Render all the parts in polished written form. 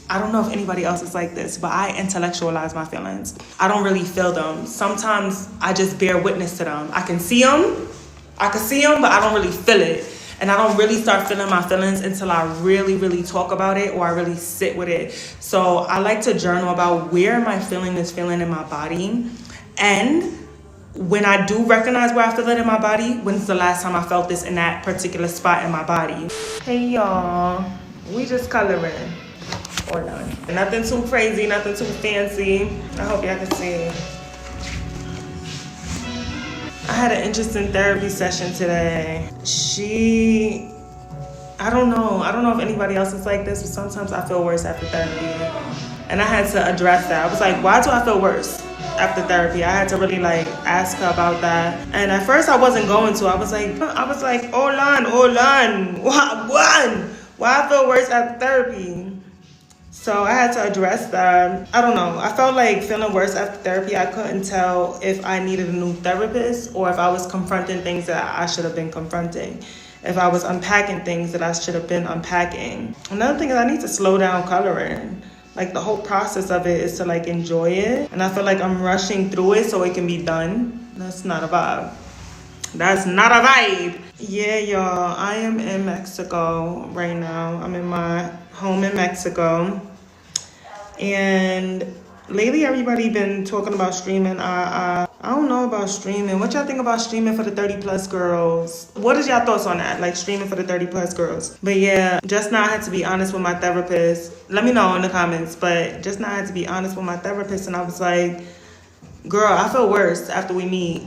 I don't know if anybody else is like this, but I intellectualize my feelings. I don't really feel them. Sometimes I just bear witness to them. I can see them, but I don't really feel it. And I don't really start feeling my feelings until I really, really talk about it or I really sit with it. So I like to journal about where am I feeling this feeling in my body. And when I do recognize where I feel it in my body, when's the last time I felt this in that particular spot in my body? Hey y'all, we just coloring. Or none. Nothing too crazy, nothing too fancy. I hope y'all can see. I had an interesting therapy session today. I don't know if anybody else is like this, but sometimes I feel worse after therapy. And I had to address that. I was like, why do I feel worse after therapy? I had to really like ask her about that. And at first I wasn't going to. I was like, hold on. Why I feel worse after therapy? So I had to address that. I don't know. I felt like feeling worse after therapy. I couldn't tell if I needed a new therapist or if I was confronting things that I should have been confronting. If I was unpacking things that I should have been unpacking. Another thing is I need to slow down coloring. Like the whole process of it is to like enjoy it. And I feel like I'm rushing through it so it can be done. That's not a vibe. That's not a vibe. Yeah, y'all. I am in Mexico right now. I'm in my home in Mexico. And lately everybody been talking about streaming. I don't know about streaming. What y'all think about streaming for the 30 plus girls? What is y'all thoughts on that? Like streaming for the 30 plus girls. But yeah, just now I had to be honest with my therapist. Let me know in the comments. But just now I had to be honest with my therapist and I was like, girl, I feel worse after we meet.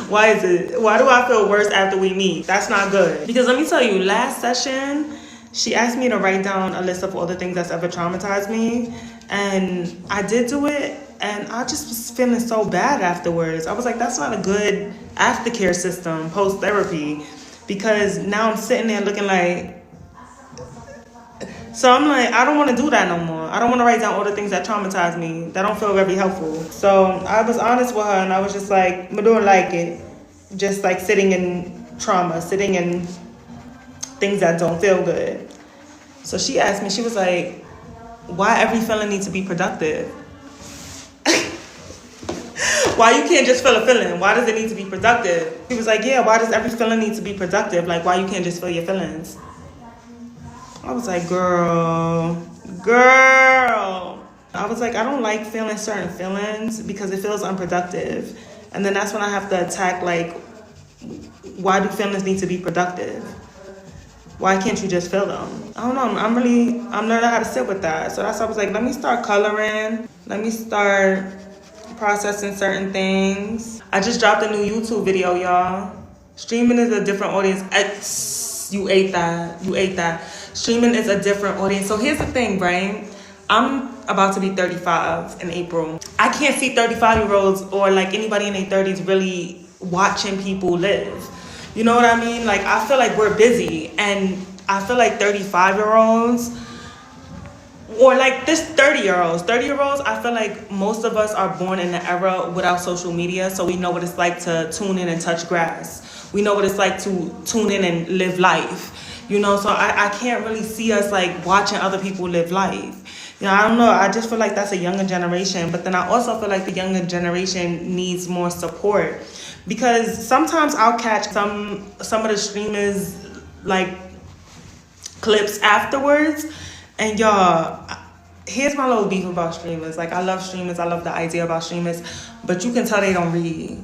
Why do I feel worse after we meet? That's not good. Because let me tell you, last session, she asked me to write down a list of all the things that's ever traumatized me. And I did do it. And I just was feeling so bad afterwards. I was like, that's not a good aftercare system post-therapy. Because now I'm sitting there looking like... So I'm like, I don't want to do that no more. I don't want to write down all the things that traumatized me. That don't feel very helpful. So I was honest with her and I was just like, I don't like it. Just like sitting in trauma, sitting in things that don't feel good. So she asked me, she was like, why every feeling needs to be productive? Why you can't just feel a feeling? Why does it need to be productive? She was like, yeah, why does every feeling need to be productive? Like, why you can't just feel your feelings? I was like, girl. I was like, I don't like feeling certain feelings because it feels unproductive. And then that's when I have to attack, like, why do feelings need to be productive? Why can't you just feel them? I don't know. I'm learning how to sit with that. So that's why I was like, let me start coloring. Let me start processing certain things. I just dropped a new YouTube video, y'all. Streaming is a different audience. You ate that. Streaming is a different audience. So here's the thing, right? I'm about to be 35 in April. I can't see 35-year-olds or like anybody in their 30s really watching people live. You know what I mean? Like, I feel like we're busy. And I feel like 35-year-olds or like this 30-year-olds, I feel like most of us are born in the era without social media. So we know what it's like to tune in and touch grass. We know what it's like to tune in and live life. You know, so I can't really see us like watching other people live life. You know, I don't know. I just feel like that's a younger generation. But then I also feel like the younger generation needs more support. Because sometimes I'll catch some of the streamers like clips afterwards. And y'all, here's my little beef about streamers. Like, I love streamers. I love the idea about streamers. But you can tell they don't read.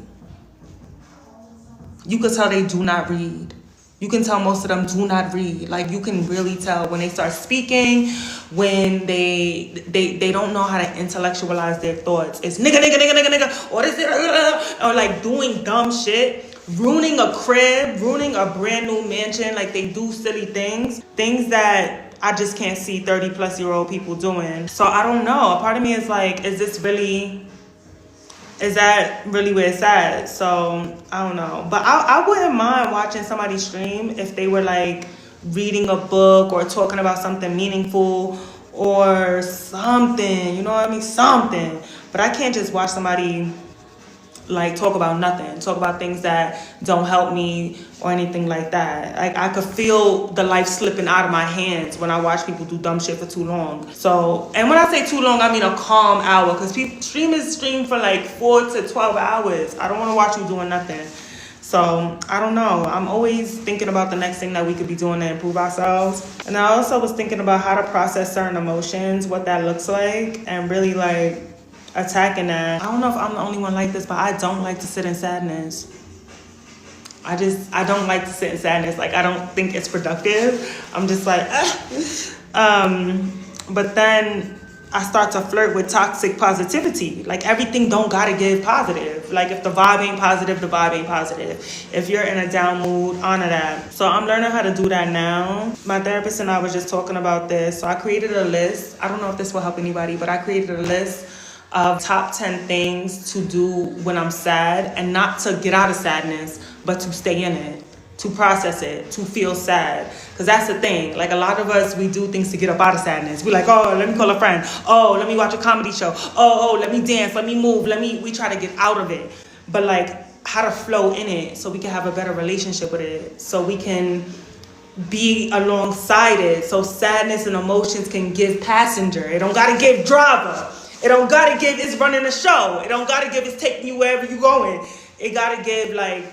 You can tell they do not read. You can tell most of them do not read. Like, you can really tell when they start speaking, when they don't know how to intellectualize their thoughts. It's nigga, or this, or like doing dumb shit, ruining a crib, ruining a brand new mansion. Like, they do silly things that I just can't see 30-plus-year-old people doing. So I don't know. A part of me is like, is that really where it's at? So I don't know. But I wouldn't mind watching somebody stream if they were like reading a book or talking about something meaningful or something. You know what I mean? Something. But I can't just watch somebody like talk about nothing, talk about things that don't help me or anything like that. Like I could feel the life slipping out of my hands when I watch people do dumb shit for too long. So, and when I say too long, I mean a calm hour, because people stream for like 4 to 12 hours. I don't want to watch you doing nothing. So I don't know. I'm always thinking about the next thing that we could be doing to improve ourselves. And I also was thinking about how to process certain emotions, what that looks like, and really like attacking that. I don't know if I'm the only one like this, but I don't like to sit in sadness. I don't like to sit in sadness. Like, I don't think it's productive. I'm just like, but then I start to flirt with toxic positivity. Like, everything don't gotta give positive. Like, if the vibe ain't positive, the vibe ain't positive. If you're in a down mood, honor that. So I'm learning how to do that now. My therapist and I was just talking about this. So I created a list. I don't know if this will help anybody, but I created a list of top 10 things to do when I'm sad, and not to get out of sadness, but to stay in it, to process it, to feel sad. Because that's the thing. Like, a lot of us, we do things to get up out of sadness. We're like, oh, let me call a friend. Oh, let me watch a comedy show. Oh, let me dance. Let me move. We try to get out of it. But like, how to flow in it so we can have a better relationship with it, so we can be alongside it, so sadness and emotions can give passenger. It don't gotta give driver. It don't gotta give it's running the show. It don't gotta give it's taking you wherever you going. It gotta give like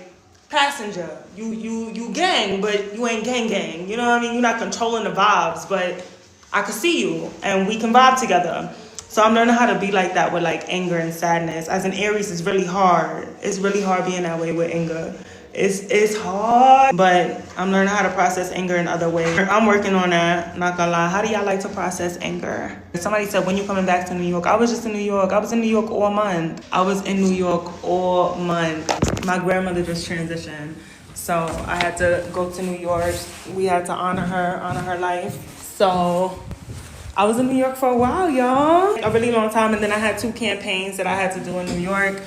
passenger. You gang, but you ain't gang. You know what I mean? You're not controlling the vibes, but I can see you and we can vibe together. So I'm learning how to be like that with like anger and sadness. As an Aries, it's really hard. It's really hard being that way with anger. It's hard, but I'm learning how to process anger in other ways. I'm working on that, not gonna lie. How do y'all like to process anger? Somebody said, when you coming back to New York? I was just in New York. I was in New York all month. My grandmother just transitioned, so I had to go to New York. We had to honor her life. So I was in New York for a while, y'all. A really long time, and then I had 2 campaigns that I had to do in New York.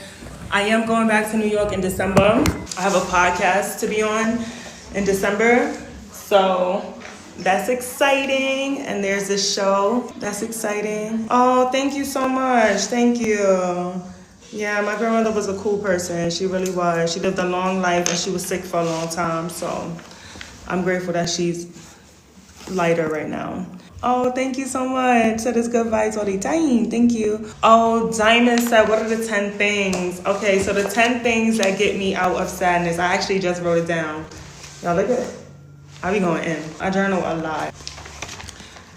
I am going back to New York in December. I have a podcast to be on in December. So that's exciting. And there's a show. That's exciting. Oh, thank you so much. Thank you. Yeah, my grandmother was a cool person. She really was. She lived a long life and she was sick for a long time. So I'm grateful that she's lighter right now. Oh, thank you so much. So there's good vibes all the time. Thank you. Oh, Diamond said, what are the 10 things? Okay, so the 10 things that get me out of sadness. I actually just wrote it down. Y'all look at it. I be going in. I journal a lot.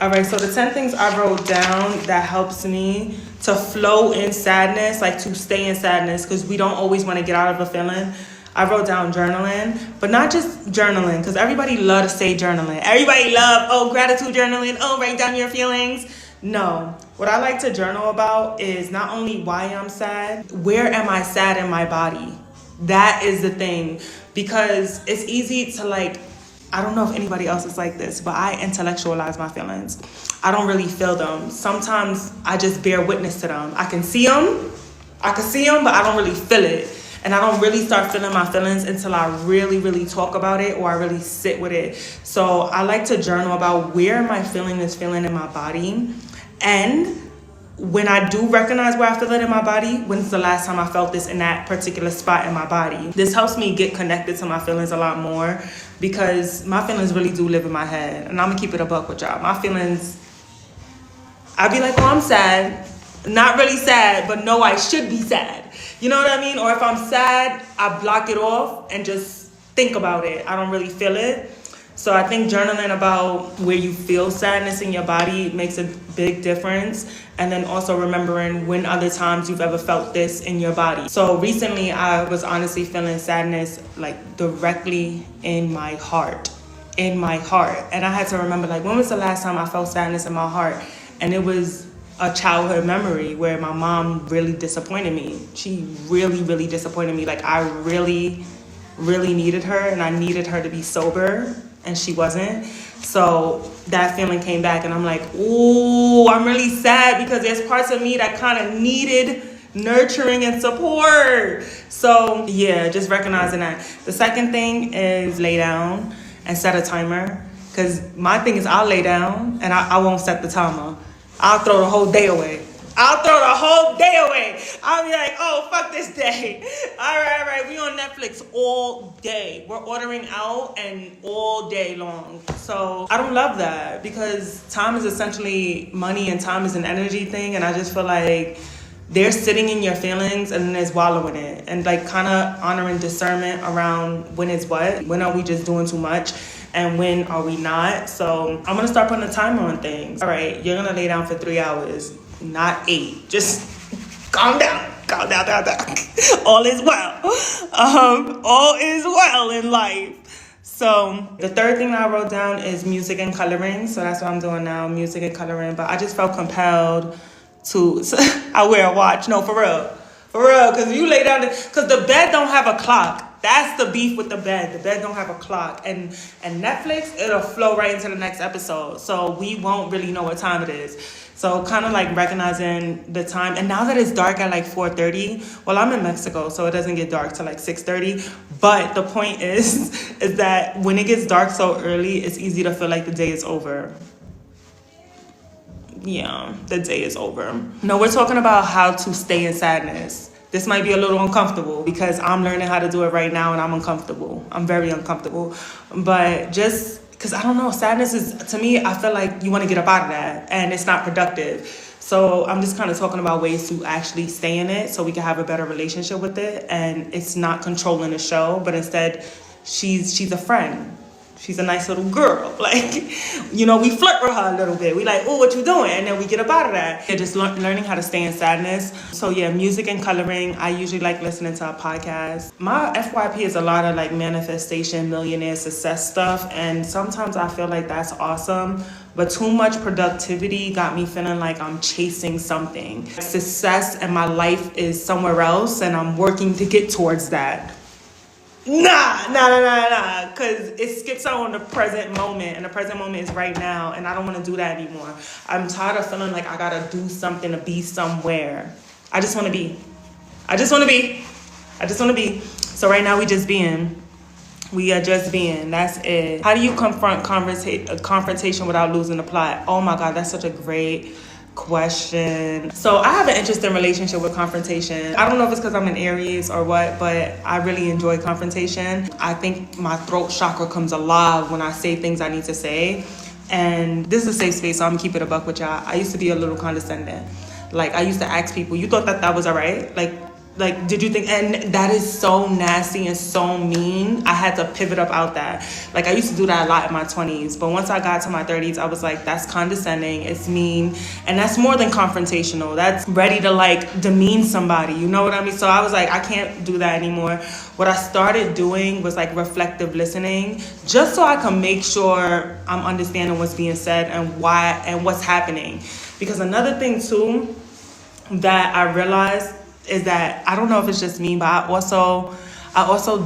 All right, so the 10 things I wrote down that helps me to flow in sadness, like to stay in sadness, because we don't always want to get out of a feeling. I wrote down journaling, but not just journaling, because everybody love to say journaling. Everybody love, gratitude journaling, write down your feelings. No, what I like to journal about is not only why I'm sad, where am I sad in my body? That is the thing, because it's easy to like, I don't know if anybody else is like this, but I intellectualize my feelings. I don't really feel them. Sometimes I just bear witness to them. I can see them, but I don't really feel it. And I don't really start feeling my feelings until I really, really talk about it or I really sit with it. So I like to journal about where am I feeling this feeling in my body. And when I do recognize where I feel it in my body, when's the last time I felt this in that particular spot in my body? This helps me get connected to my feelings a lot more, because my feelings really do live in my head. And I'm gonna keep it a buck with y'all. My feelings, I'd be like, I'm sad. Not really sad, but no, I should be sad. You know what I mean? Or if I'm sad, I block it off and just think about it. I don't really feel it. So I think journaling about where you feel sadness in your body makes a big difference. And then also remembering when other times you've ever felt this in your body. So recently I was honestly feeling sadness like directly in my heart. And I had to remember, like, when was the last time I felt sadness in my heart? And it was a childhood memory where my mom really disappointed me. She really, really disappointed me. Like, I really, really needed her, and I needed her to be sober, and she wasn't. So that feeling came back, and I'm like, ooh, I'm really sad, because there's parts of me that kind of needed nurturing and support. So yeah, just recognizing that. The second thing is lay down and set a timer, because my thing is I'll lay down and I won't set the timer. I'll throw the whole day away. I'll throw the whole day away. I'll be like, oh, fuck this day. All right, we on Netflix all day. We're ordering out and all day long. So I don't love that because time is essentially money and time is an energy thing. And I just feel like they're sitting in your feelings and then there's wallowing it. And like kind of honoring discernment around when is what. When are we just doing too much? And when are we not? So I'm gonna start putting a timer on things. All right, you're gonna lay down for 3 hours, not 8. Just calm down. All is well. All is well in life. So the third thing I wrote down is music and coloring. So that's what I'm doing now, music and coloring. But I just felt compelled to, I wear a watch. No, for real, because you lay down, because the bed don't have a clock. That's the beef with the bed. The bed don't have a clock. And Netflix, it'll flow right into the next episode. So we won't really know what time it is. So kind of like recognizing the time. And now that it's dark at like 4:30, well, I'm in Mexico, so it doesn't get dark till like 6:30. But the point is that when it gets dark so early, it's easy to feel like the day is over. Yeah, the day is over. No, we're talking about how to stay in sadness. This might be a little uncomfortable because I'm learning how to do it right now and I'm uncomfortable. I'm very uncomfortable. But just because I don't know, sadness is, to me, I feel like you want to get up out of that and it's not productive. So I'm just kind of talking about ways to actually stay in it so we can have a better relationship with it. And it's not controlling the show, but instead she's a friend. She's a nice little girl. Like, you know, we flirt with her a little bit. We like, oh, what you doing? And then we get up out of that. Yeah, just learning how to stay in sadness. So yeah, music and coloring. I usually like listening to a podcast. My FYP is a lot of like manifestation, millionaire success stuff. And sometimes I feel like that's awesome. But too much productivity got me feeling like I'm chasing something. Success and my life is somewhere else and I'm working to get towards that. Nah, because it skips out on the present moment, and the present moment is right now, and I don't want to do that anymore. I'm tired of feeling like I gotta do something to be somewhere. I just want to be. So right now we just being. We are just being. That's it. How do you confront a confrontation without losing the plot? Oh my God, that's such a great question. So I have an interesting relationship with confrontation. I don't know if it's because I'm an Aries or what, but I really enjoy confrontation. I think my throat chakra comes alive when I say things I need to say. And this is a safe space, so I'm gonna keep it a buck with y'all. I used to be a little condescending. Like I used to ask people, you thought that was all right? Like, did you think, and that is so nasty and so mean. I had to pivot up out that. Like, I used to do that a lot in my 20s. But once I got to my 30s, I was like, that's condescending, it's mean. And that's more than confrontational. That's ready to, like, demean somebody. You know what I mean? So I was like, I can't do that anymore. What I started doing was, like, reflective listening. Just so I can make sure I'm understanding what's being said and why and what's happening. Because another thing, too, that I realized is that I don't know if it's just me, but I also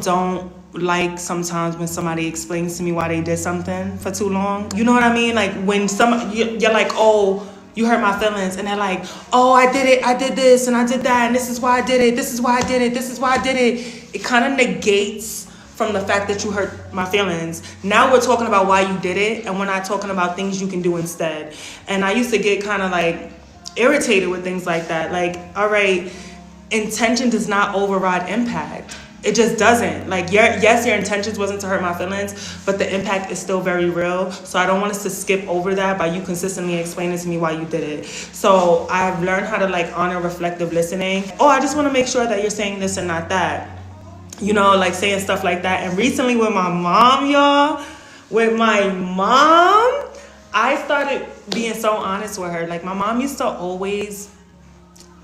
don't like sometimes when somebody explains to me why they did something for too long. You know what I mean? Like when you're like, oh, you hurt my feelings, and they're like, oh, I did this and I did that, and this is why I did it, this is why I did it, this is why I did it. It kind of negates from the fact that you hurt my feelings. Now we're talking about why you did it, and we're not talking about things you can do instead. And I used to get kind of like irritated with things like that. Like, all right, intention does not override impact. It just doesn't. Like, yes, your intentions wasn't to hurt my feelings, but the impact is still very real. So I don't want us to skip over that by you consistently explaining to me why you did it. So I've learned how to like honor reflective listening. Oh, I just want to make sure that you're saying this and not that. You know, like saying stuff like that. And recently with my mom, y'all, I started being so honest with her. Like my mom used to always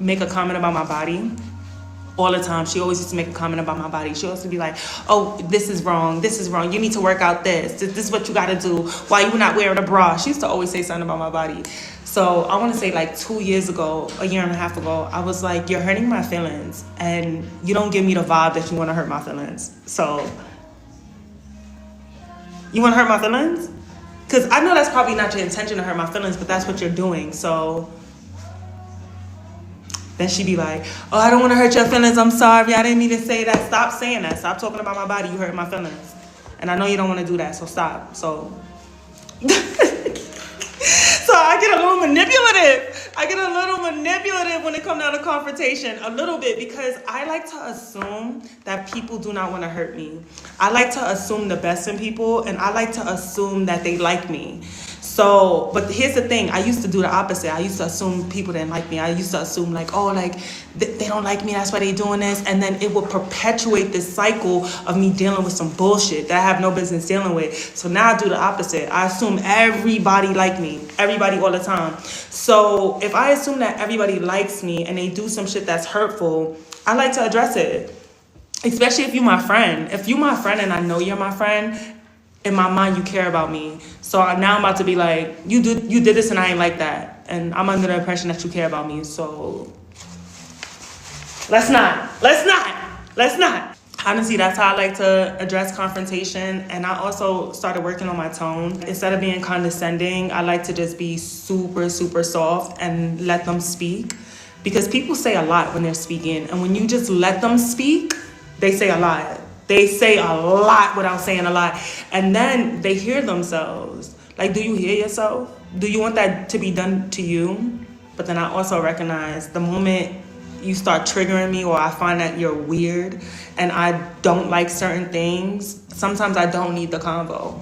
make a comment about my body all the time. She always used to make a comment about my body. She used to be like, oh, this is wrong, you need to work out this is what you gotta do, why you not wearing a bra. She used to always say something about my body. So I want to say like 2 years ago, a year and a half ago, I was like, you're hurting my feelings and you don't give me the vibe that you want to hurt my feelings. So you want to hurt my feelings? Because I know that's probably not your intention to hurt my feelings, but that's what you're doing. So then she'd be like, oh, I don't want to hurt your feelings. I'm sorry. I didn't mean to say that. Stop saying that. Stop talking about my body. You hurt my feelings. And I know you don't want to do that, so stop. So I get a little manipulative. I get a little manipulative when it comes down to confrontation, a little bit, because I like to assume that people do not want to hurt me. I like to assume the best in people, and I like to assume that they like me. So, but here's the thing. I used to do the opposite. I used to assume people didn't like me. I used to assume like, oh, like they don't like me. That's why they doing this. And then it would perpetuate this cycle of me dealing with some bullshit that I have no business dealing with. So now I do the opposite. I assume everybody like me, everybody all the time. So if I assume that everybody likes me and they do some shit that's hurtful, I like to address it. Especially if you're my friend. If you're my friend and I know you're my friend, in my mind, you care about me. So now I'm about to be like, you did this and I ain't like that. And I'm under the impression that you care about me. So let's not. Honestly, that's how I like to address confrontation. And I also started working on my tone. Instead of being condescending, I like to just be super, super soft and let them speak. Because people say a lot when they're speaking. And when you just let them speak, they say a lot. They say a lot without saying a lot. And then they hear themselves. Like, do you hear yourself? Do you want that to be done to you? But then I also recognize the moment you start triggering me or I find that you're weird and I don't like certain things, sometimes I don't need the convo.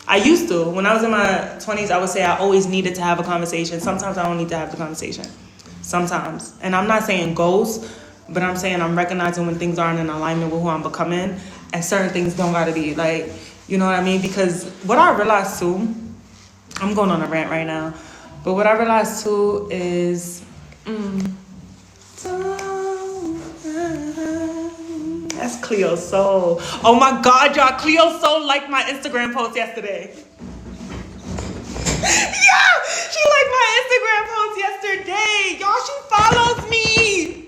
I used to. When I was in my 20s, I would say I always needed to have a conversation. Sometimes I don't need to have the conversation. Sometimes. And I'm not saying ghost, but I'm saying I'm recognizing when things aren't in alignment with who I'm becoming, and certain things don't gotta be like, you know what I mean? Because what I realized too, I'm going on a rant right now, but what I realized too is, that's Cleo Soul. Oh my God, y'all, Cleo Soul liked my Instagram post yesterday. Yeah, she liked my Instagram post yesterday. Y'all, she follows me.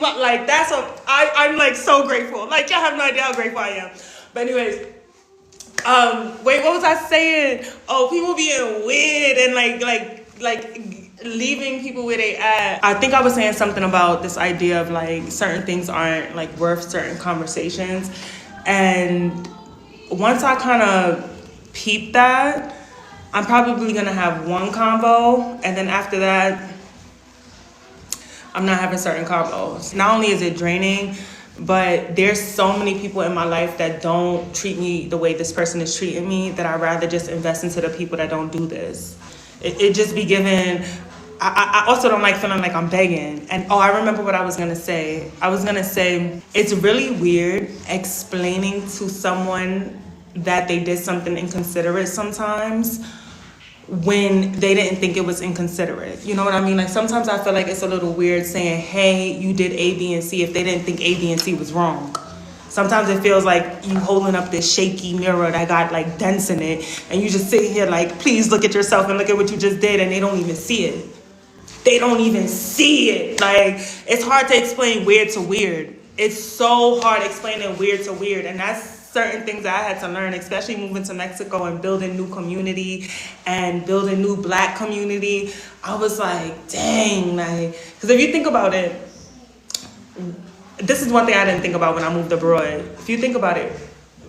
Like, that's I'm like so grateful. Like, y'all have no idea how grateful I am. But anyways, wait, what was I saying? Oh, people being weird and like leaving people where they at. I think I was saying something about this idea of like certain things aren't like worth certain conversations. And once I kind of peep that, I'm probably gonna have one convo, and then after that, I'm not having certain combos. Not only is it draining, but there's so many people in my life that don't treat me the way this person is treating me that I'd rather just invest into the people that don't do this. It just be given. I also don't like feeling like I'm begging. And I remember what I was gonna say. I was gonna say, it's really weird explaining to someone that they did something inconsiderate sometimes when they didn't think it was inconsiderate. You know what I mean? Like, sometimes I feel like it's a little weird saying, hey, you did A, B, and C if they didn't think A, B, and C was wrong. Sometimes it feels like you holding up this shaky mirror that got like dents in it, and you just sit here like, please look at yourself and look at what you just did, and they don't even see it. They don't even see it. Like, it's hard to explain weird to weird. It's so hard explaining weird to weird, and that's certain things that I had to learn, especially moving to Mexico and building new community and building new Black community. I was like, dang, like, because if you think about it, this is one thing I didn't think about when I moved abroad. If you think about it,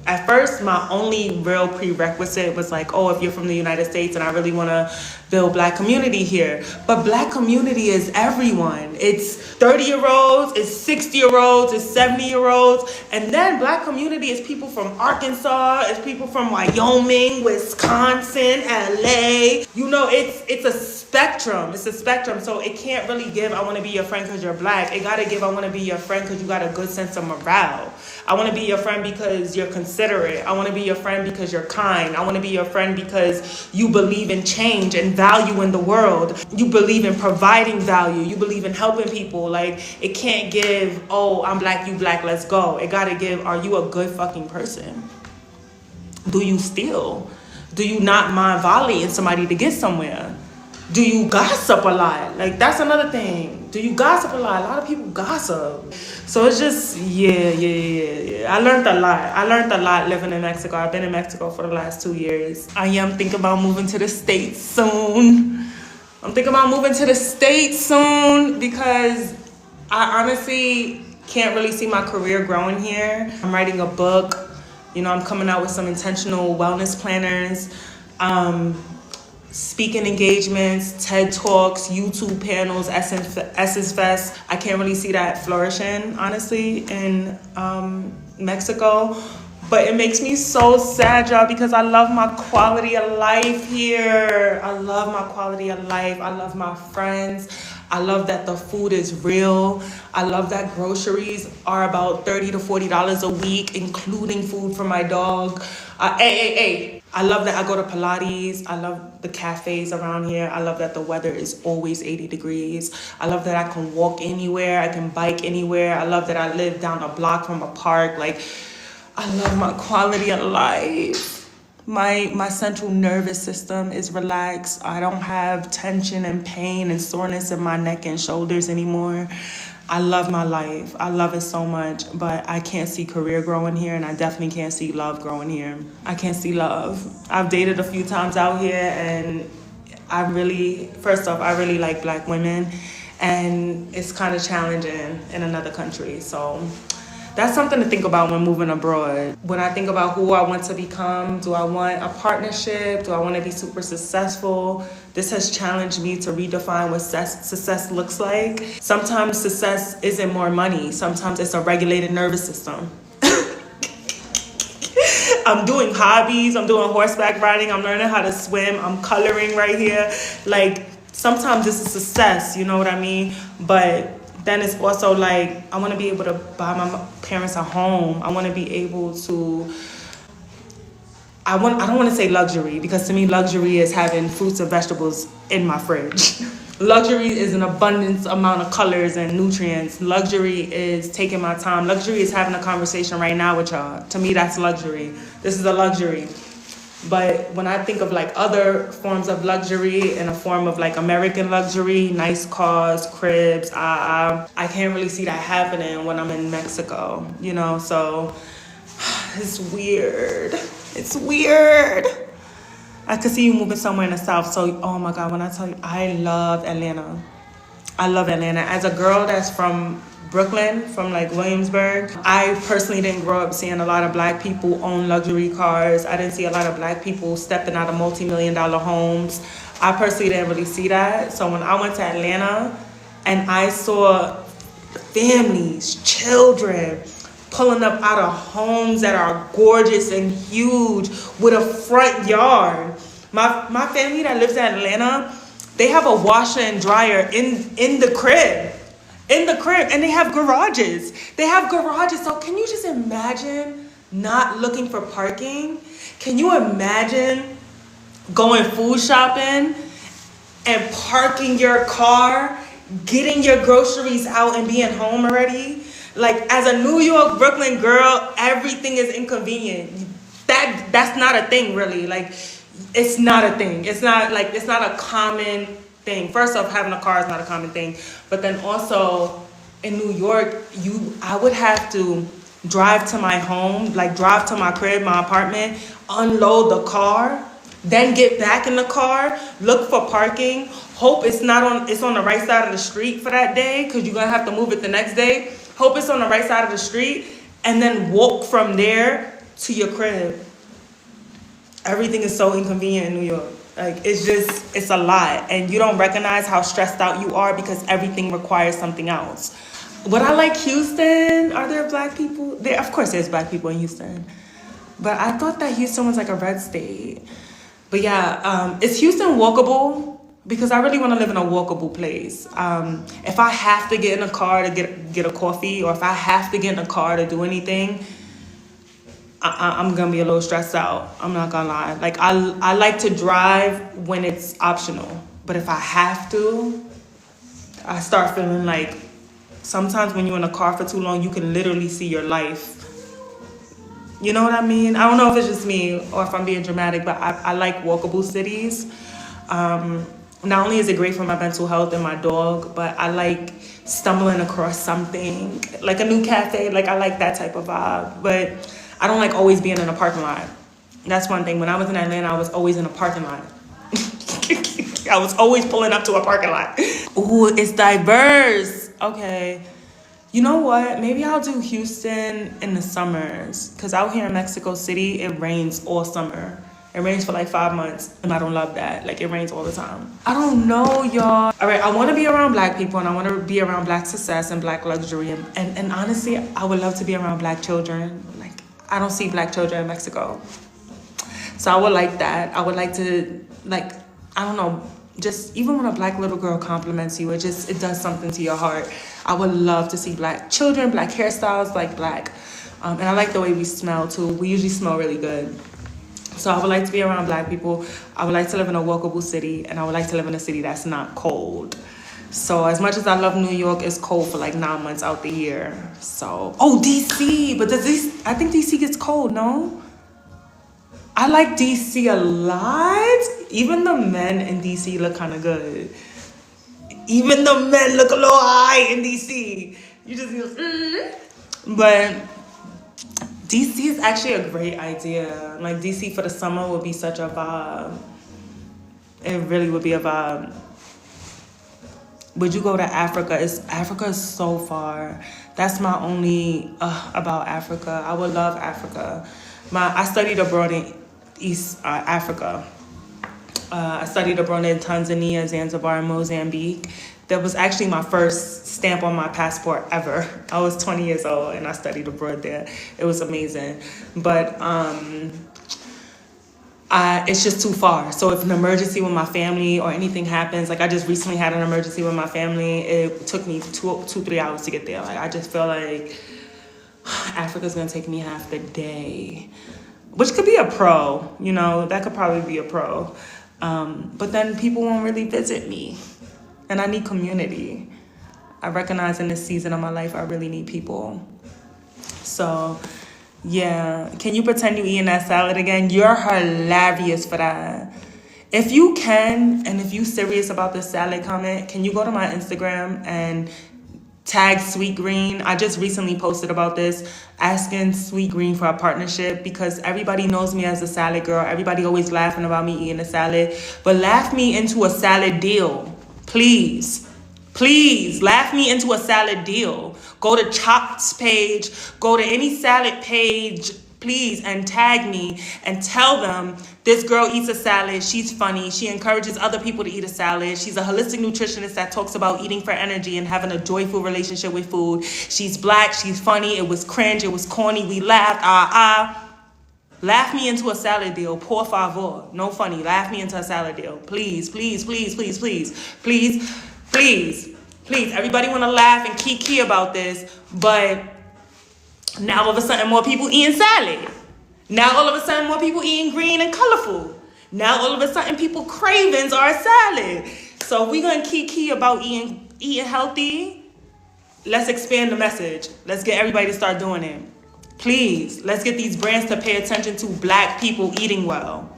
at first, my only real prerequisite was like, oh, if you're from the United States and I really want to build Black community here. But Black community is everyone. It's 30-year-olds, it's 60-year-olds, it's 70-year-olds. And then Black community is people from Arkansas, it's people from Wyoming, Wisconsin, LA. You know, it's a spectrum. It's a spectrum. So it can't really give, I want to be your friend because you're Black. It got to give, I want to be your friend because you got a good sense of morale. I want to be your friend because you're considerate. I want to be your friend because you're kind. I want to be your friend because you believe in change and value in the world. You believe in providing value. You believe in helping people. Like, it can't give, oh, I'm Black, you Black, let's go. It got to give, are you a good fucking person? Do you steal? Do you not mind volleying somebody to get somewhere? Do you gossip a lot? Like, that's another thing. Do you gossip a lot? A lot of people gossip. So it's just, yeah. I learned a lot living in Mexico. I've been in Mexico for the last 2 years. I am thinking about moving to the States soon. Because I honestly can't really see my career growing here. I'm writing a book. You know, I'm coming out with some intentional wellness planners. Speaking engagements, TED Talks, YouTube panels, Essence Fest. I can't really see that flourishing, honestly, in Mexico. But it makes me so sad, y'all, because I love my quality of life here. I love my quality of life. I love my friends. I love that the food is real. I love that groceries are about $30 to $40 a week, including food for my dog. Hey. I love that I go to Pilates. I love the cafes around here. I love that the weather is always 80 degrees. I love that I can walk anywhere. I can bike anywhere. I love that I live down a block from a park. Like, I love my quality of life. My central nervous system is relaxed. I don't have tension and pain and soreness in my neck and shoulders anymore. I love my life. I love it so much, but I can't see career growing here, and I definitely can't see love growing here. I can't see love. I've dated a few times out here, and first off, I really like Black women, and it's kind of challenging in another country. So that's something to think about when moving abroad. When I think about who I want to become, do I want a partnership? Do I want to be super successful? This has challenged me to redefine what success looks like. Sometimes success isn't more money. Sometimes it's a regulated nervous system. I'm doing hobbies. I'm doing horseback riding. I'm learning how to swim. I'm coloring right here. Like, sometimes this is success, you know what I mean? But then it's also like, I want to be able to buy my parents a home. I want to be able to, I don't want to say luxury, because to me, luxury is having fruits and vegetables in my fridge. Luxury is an abundance amount of colors and nutrients. Luxury is taking my time. Luxury is having a conversation right now with y'all. To me, that's luxury. This is a luxury. But when I think of like other forms of luxury in a form of like American luxury, nice cars, cribs, I can't really see that happening when I'm in Mexico, you know? So it's weird. It's weird. I could see you moving somewhere in the South. So, oh my God, when I tell you, I love Atlanta. I love Atlanta. As a girl that's from Brooklyn, from like Williamsburg, I personally didn't grow up seeing a lot of Black people own luxury cars. I didn't see a lot of Black people stepping out of multi-million-dollar homes. I personally didn't really see that. So when I went to Atlanta and I saw families, children, pulling up out of homes that are gorgeous and huge with a front yard. My family that lives in Atlanta, they have a washer and dryer in the crib. In the crib. And they have garages. So can you just imagine not looking for parking? Can you imagine going food shopping and parking your car, getting your groceries out and being home already? Like, as a New York, Brooklyn girl, everything is inconvenient. That's not a thing, really. Like, it's not a thing. It's not a common thing. First off, having a car is not a common thing. But then also, in New York, I would have to drive to my home, like drive to my crib, my apartment, unload the car, then get back in the car, look for parking, hope it's on the right side of the street for that day, because you're gonna have to move it the next day. Hope it's on the right side of the street, and then walk from there to your crib. Everything is so inconvenient in New York. Like, it's a lot. And you don't recognize how stressed out you are because everything requires something else. Would I like Houston? Are there Black people? Of course there's Black people in Houston. But I thought that Houston was like a red state. But yeah, is Houston walkable? Because I really want to live in a walkable place. If I have to get in a car to get a coffee, or if I have to get in a car to do anything, I'm gonna be a little stressed out. I'm not gonna lie. Like, I like to drive when it's optional, but if I have to, I start feeling like sometimes when you're in a car for too long, you can literally see your life. You know what I mean? I don't know if it's just me or if I'm being dramatic, but I like walkable cities. Not only is it great for my mental health and my dog, but I like stumbling across something, like a new cafe. Like, I like that type of vibe, but I don't like always being in a parking lot. That's one thing. When I was in Atlanta, I was always in a parking lot. I was always pulling up to a parking lot. Ooh, it's diverse. Okay. You know what? Maybe I'll do Houston in the summers, because out here in Mexico City, it rains all summer. It rains for like 5 months, and I don't love that. Like, it rains all the time. I don't know, y'all. All right, I want to be around black people, and I want to be around black success and black luxury. And honestly, I would love to be around black children. Like, I don't see black children in Mexico. So I would like that. I would like to, like, I don't know, just even when a black little girl compliments you, it does something to your heart. I would love to see black children, black hairstyles, like black. And I like the way we smell too. We usually smell really good. So I would like to be around black people. I would like to live in a walkable city, and I would like to live in a city that's not cold. So as much as I love New York, it's cold for like 9 months out the year. So, oh, DC, but I think DC gets cold, no? I like DC a lot. Even the men in DC look kind of good. Even the men look a little high in DC. You just go, But DC is actually a great idea. Like, DC for the summer would be such a vibe. It really would be a vibe. Would you go to Africa? Africa is so far. That's my only about Africa. I would love Africa. I studied abroad in East Africa. I studied abroad in Tanzania, Zanzibar, and Mozambique. That was actually my first stamp on my passport ever. I was 20 years old and I studied abroad there. It was amazing. But it's just too far. So if an emergency with my family or anything happens, like I just recently had an emergency with my family, it took me 3 hours to get there. Like, I just feel like Africa's gonna take me half the day, which could be a pro, you know, that could probably be a pro. But then people won't really visit me, and I need community. I recognize in this season of my life, I really need people. So yeah, can you pretend you eating that salad again? You're hilarious for that. If you can, and if you serious about this salad comment, can you go to my Instagram and tag Sweet Green? I just recently posted about this, asking Sweet Green for a partnership, because everybody knows me as a salad girl. Everybody always laughing about me eating a salad, but laugh me into a salad deal, please. Please, laugh me into a salad deal. Go to Chopped's page, go to any salad page, please, and tag me and tell them this girl eats a salad. She's funny. She encourages other people to eat a salad. She's a holistic nutritionist that talks about eating for energy and having a joyful relationship with food. She's black. She's funny. It was cringe. It was corny. We laughed. Laugh me into a salad deal. Por favor. No funny. Laugh me into a salad deal. Please, please, please, please, please, please, please, please. Everybody want to laugh and kiki about this, but now all of a sudden more people eating salad. Now all of a sudden more people eating green and colorful. Now all of a sudden people cravings are salad. So we're going to kiki about eating healthy. Let's expand the message. Let's get everybody to start doing it. Please, let's get these brands to pay attention to black people eating well.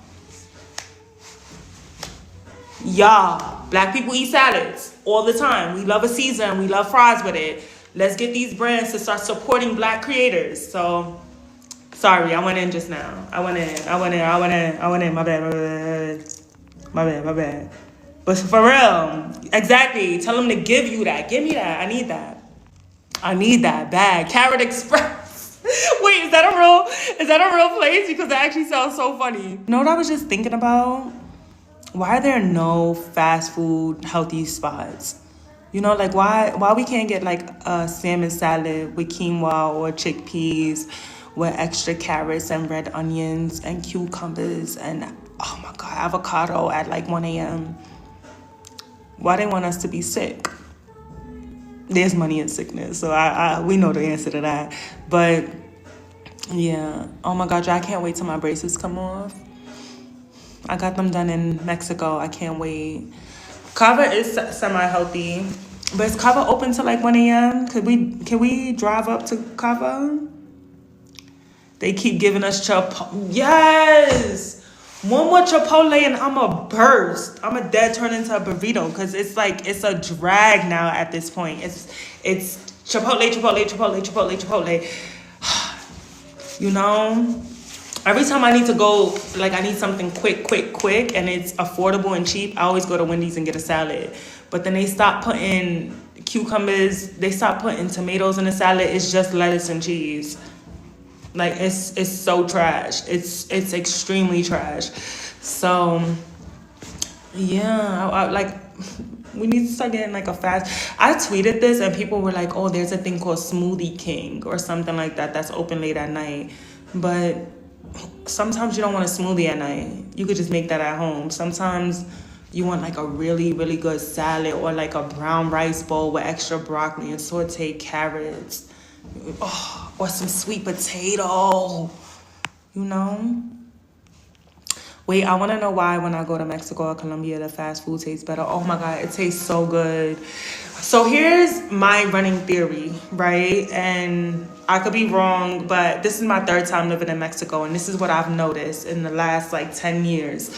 Y'all, black people eat salads all the time. We love a Caesar. We love fries with it. Let's get these brands to start supporting black creators. So, sorry, I went in just now. I went in. My bad. But for real, exactly. Tell them to give you that. Give me that. I need that bag. Carrot Express. Wait, is that a real place? Because that actually sounds so funny. You know what I was just thinking about? Why are there no fast food healthy spots? You know, like why we can't get like a salmon salad with quinoa or chickpeas with extra carrots and red onions and cucumbers and, oh my God, avocado at like 1 a.m. Why they want us to be sick? There's money in sickness, so we know the answer to that. But yeah, oh my God, I can't wait till my braces come off. I got them done in Mexico. I can't wait. Cava is semi-healthy, but is Cava open till like 1 a.m.? Can we drive up to Cava? They keep giving us Chipotle. Yes! One more Chipotle and I'm a burst. I'm a dead turn into a burrito because it's like, it's a drag now at this point. It's Chipotle. You know? Every time I need to go, like I need something quick, and it's affordable and cheap, I always go to Wendy's and get a salad. But then they stop putting cucumbers, they stop putting tomatoes in the salad. It's just lettuce and cheese. Like it's so trash. It's extremely trash. So yeah, like we need to start getting like a fast. I tweeted this and people were like, "Oh, there's a thing called Smoothie King or something like that that's open late at night." But sometimes you don't want a smoothie at night. You could just make that at home. Sometimes you want like a really, really good salad or like a brown rice bowl with extra broccoli and sauteed carrots. Oh, or some sweet potato, you know? Wait, I want to know why when I go to Mexico or Colombia, the fast food tastes better. Oh my God, it tastes so good. So here's my running theory, right? And I could be wrong, but this is my third time living in Mexico, and this is what I've noticed in the last like 10 years,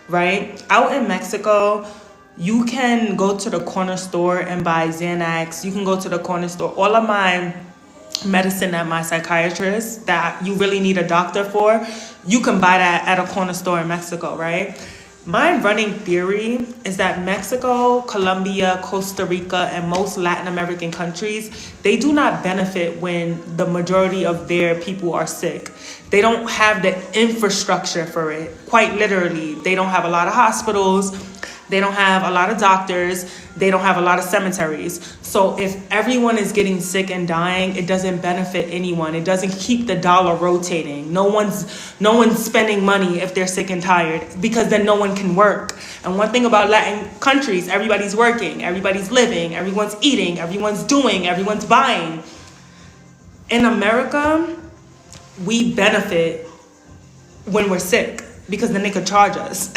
right? Out in Mexico, you can go to the corner store and buy Xanax. You can go to the corner store. All of my medicine that my psychiatrist that you really need a doctor for, you can buy that at a corner store in Mexico, right? My running theory is that Mexico, Colombia, Costa Rica, and most Latin American countries, they do not benefit when the majority of their people are sick. They don't have the infrastructure for it. Quite literally, they don't have a lot of hospitals. They don't have a lot of doctors. They don't have a lot of cemeteries. So if everyone is getting sick and dying, it doesn't benefit anyone. It doesn't keep the dollar rotating. No one's spending money if they're sick and tired, because then no one can work. And one thing about Latin countries, everybody's working, everybody's living, everyone's eating, everyone's doing, everyone's buying. In America, we benefit when we're sick because then they could charge us.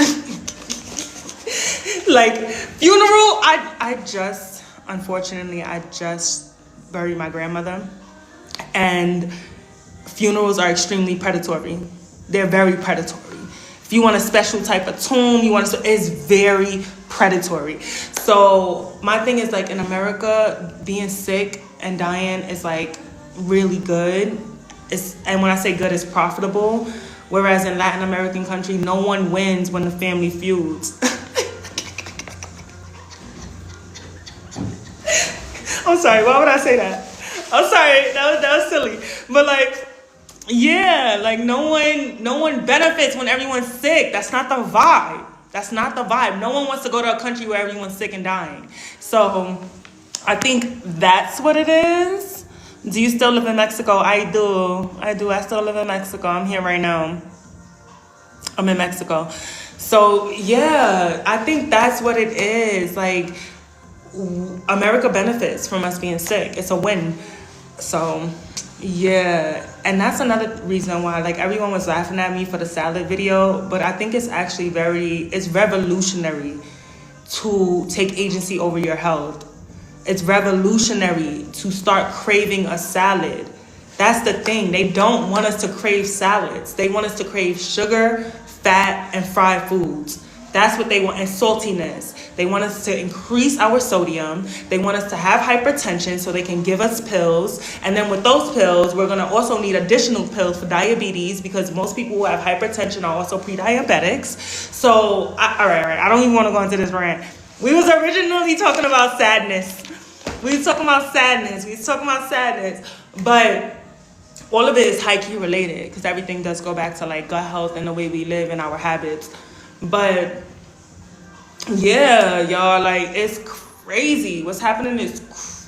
Like funeral, unfortunately, I just buried my grandmother, and funerals are extremely predatory. They're very predatory. If you want a special type of tomb, it's very predatory. So my thing is like in America, being sick and dying is like really good. And when I say good, it's profitable. Whereas in Latin American country, no one wins when the family feuds. I'm sorry, why would I say that? I'm sorry, that was silly. But like, yeah, like no one benefits when everyone's sick. That's not the vibe. That's not the vibe. No one wants to go to a country where everyone's sick and dying. So I think that's what it is. Do you still live in Mexico? I do. I still live in Mexico. I'm here right now. I'm in Mexico. So yeah, I think that's what it is. Like, America benefits from us being sick. It's a win. So yeah, and that's another reason why like everyone was laughing at me for the salad video, but I think it's actually it's revolutionary to take agency over your health. It's revolutionary to start craving a salad. That's the thing. They don't want us to crave salads. They want us to crave sugar, fat, and fried foods. That's what they want, and saltiness. They want us to increase our sodium. They want us to have hypertension so they can give us pills. And then with those pills, we're going to also need additional pills for diabetes, because most people who have hypertension are also pre-diabetics. So, all right. I don't even want to go into this rant. We was originally talking about sadness. But all of it is high-key related, because everything does go back to like gut health and the way we live and our habits. But yeah, y'all, like it's crazy. What's happening is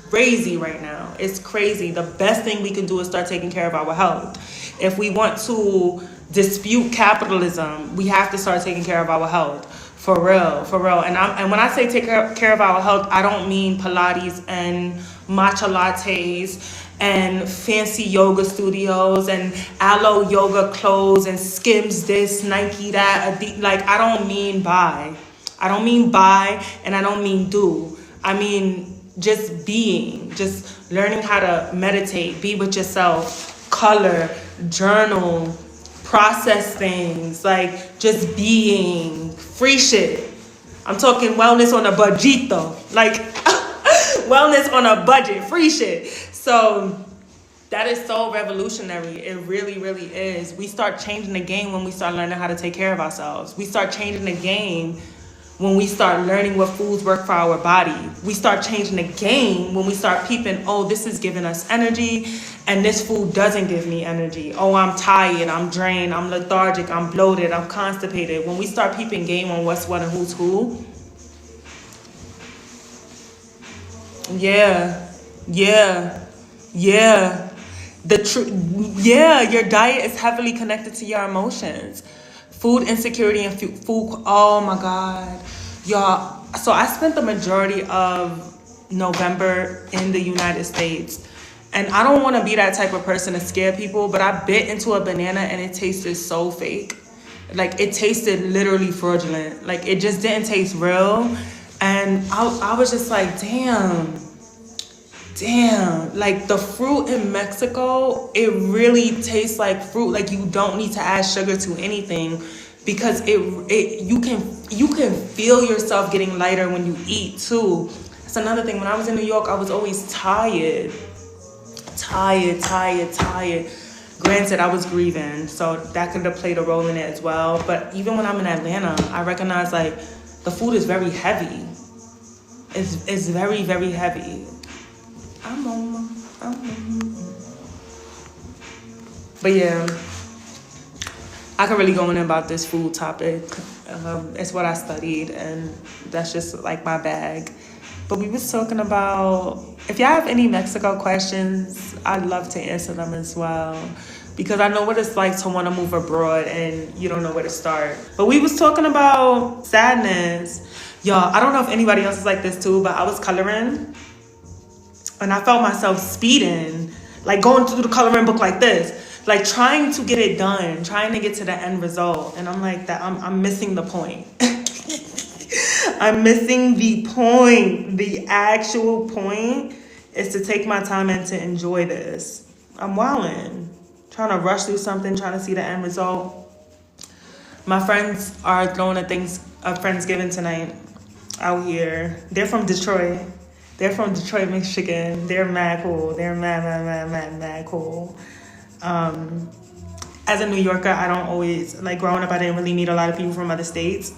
crazy right now. It's crazy. The best thing we can do is start taking care of our health. If we want to dispute capitalism, we have to start taking care of our health. For real. And when I say take care of our health, I don't mean Pilates and matcha lattes and fancy yoga studios and aloe yoga clothes and Skims this, Nike that. Like, I don't mean buy, and I don't mean do. I mean just learning how to meditate, be with yourself, color, journal, process things, like just being, free shit. I'm talking wellness on a budgito, like wellness on a budget, free shit. So that is so revolutionary. It really, really is. We start changing the game when we start learning how to take care of ourselves. We start changing the game when we start learning what foods work for our body. We start changing the game when we start peeping, oh, this is giving us energy and this food doesn't give me energy. Oh, I'm tired, I'm drained, I'm lethargic, I'm bloated, I'm constipated. When we start peeping game on what's what and who's who, yeah, yeah, yeah. Your diet is heavily connected to your emotions. Food insecurity and food, oh my God. Y'all, so I spent the majority of November in the United States. And I don't want to be that type of person to scare people, but I bit into a banana and it tasted so fake. Like, it tasted literally fraudulent. Like, it just didn't taste real. And I was just like, damn, like the fruit in Mexico, it really tastes like fruit. Like, you don't need to add sugar to anything because you can feel yourself getting lighter when you eat too. That's another thing. When I was in New York, I was always tired. Granted, I was grieving, so that could have played a role in it as well. But even when I'm in Atlanta, I recognize like the food is very heavy. It's very, very heavy. But yeah, I could really go in about this food topic. It's what I studied, and that's just like my bag. But we was talking about, if y'all have any Mexico questions, I'd love to answer them as well. Because I know what it's like to want to move abroad and you don't know where to start. But we was talking about sadness. Y'all, I don't know if anybody else is like this too, but I was coloring and I felt myself speeding, like going through the coloring book like this, like trying to get it done, trying to get to the end result. And I'm like, I'm missing the point. I'm missing the point. The actual point is to take my time and to enjoy this. I'm wilding, trying to rush through something, trying to see the end result. My friends are throwing a Friendsgiving tonight out here. They're from Detroit. They're from Detroit, Michigan. They're mad cool. They're mad cool. As a New Yorker, I don't always, like growing up, I didn't really meet a lot of people from other states.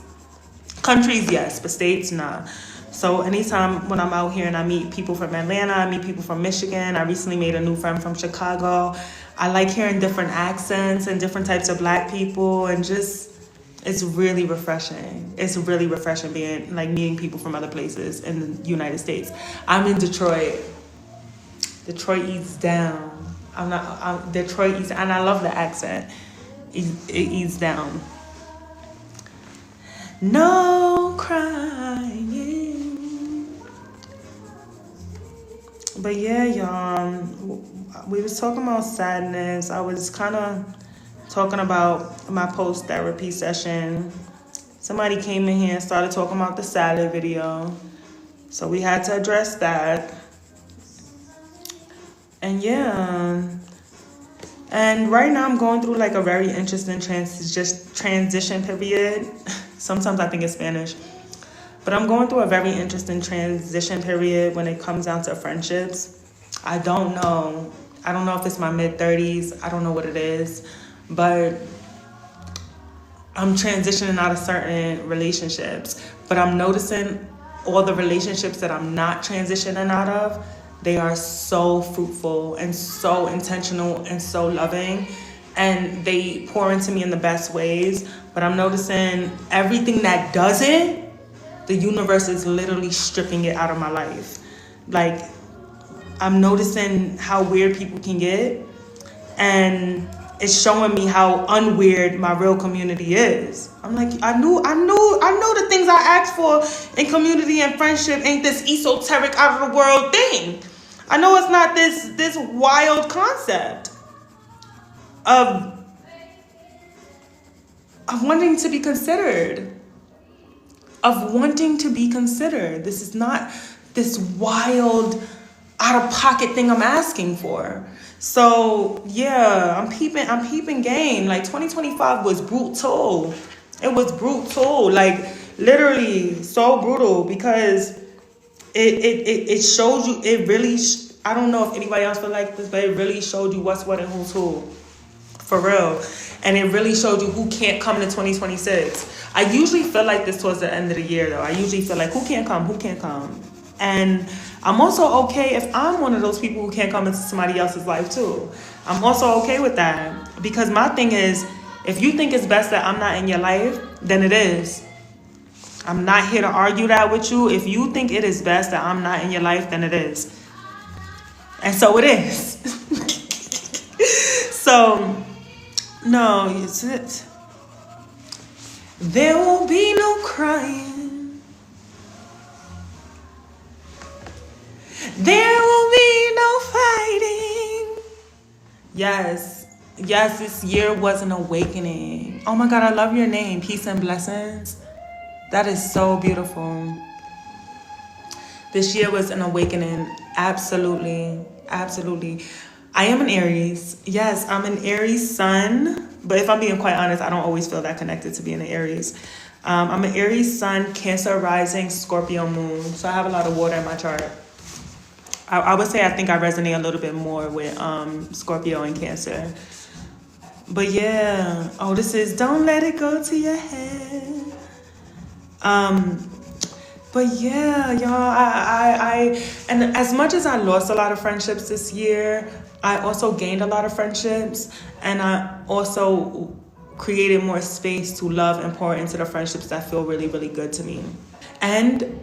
Countries, yes, but states, nah. So anytime when I'm out here and I meet people from Atlanta, I meet people from Michigan. I recently made a new friend from Chicago. I like hearing different accents and different types of Black people, and just, it's really refreshing. It's really refreshing meeting people from other places in the United States. I'm in Detroit. Detroit eats down. Detroit eats, and I love the accent. It eats down. No crying. But yeah, y'all, we was talking about sadness. I was kind of talking about my post-therapy session. Somebody came in here and started talking about the salad video. So we had to address that. And yeah. And right now I'm going through like a very interesting transition period. Sometimes I think it's Spanish. But I'm going through a very interesting transition period when it comes down to friendships. I don't know. I don't know if it's my mid-30s. I don't know what it is. But I'm transitioning out of certain relationships. But I'm noticing all the relationships that I'm not transitioning out of, they are so fruitful and so intentional and so loving. And they pour into me in the best ways. But I'm noticing everything that doesn't, the universe is literally stripping it out of my life. Like, I'm noticing how weird people can get. And it's showing me how unweird my real community is. I'm like, I know the things I asked for in community and friendship ain't this esoteric out of the world thing. I know it's not this wild concept of wanting to be considered. This is not this wild, out of pocket thing I'm asking for. So yeah, I'm peeping game. Like 2025 was brutal. It was brutal. Like literally so brutal, because it showed you, it really, I don't know if anybody else feel like this, but it really showed you what's what and who's who. For real. And it really showed you who can't come into 2026. I usually feel like this towards the end of the year, though. I usually feel like, who can't come? Who can't come? And I'm also okay if I'm one of those people who can't come into somebody else's life, too. I'm also okay with that. Because my thing is, if you think it's best that I'm not in your life, then it is. I'm not here to argue that with you. If you think it is best that I'm not in your life, then it is. And so it is. So, no, it's it. There will be no crying. There will be no fighting. Yes. Yes, this year was an awakening. Oh my God, I love your name. Peace and blessings. That is so beautiful. This year was an awakening. Absolutely. Absolutely. I am an Aries. Yes, I'm an Aries sun. But if I'm being quite honest, I don't always feel that connected to being an Aries. I'm an Aries sun, Cancer rising, Scorpio moon. So I have a lot of water in my chart. I would say I think I resonate a little bit more with Scorpio and Cancer. But yeah. Oh, this is Don't Let It Go to Your Head. But yeah, y'all, I and as much as I lost a lot of friendships this year, I also gained a lot of friendships, and I also created more space to love and pour into the friendships that feel really, really good to me. And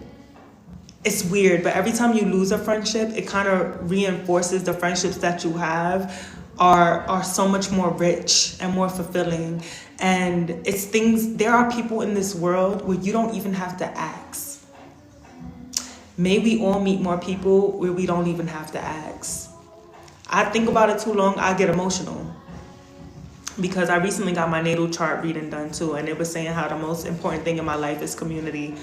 it's weird, but every time you lose a friendship, it kind of reinforces the friendships that you have are so much more rich and more fulfilling. And it's things, there are people in this world where you don't even have to ask. May we all meet more people where we don't even have to ask. I think about it too long, I get emotional. Because I recently got my natal chart reading done too, and it was saying how the most important thing in my life is community.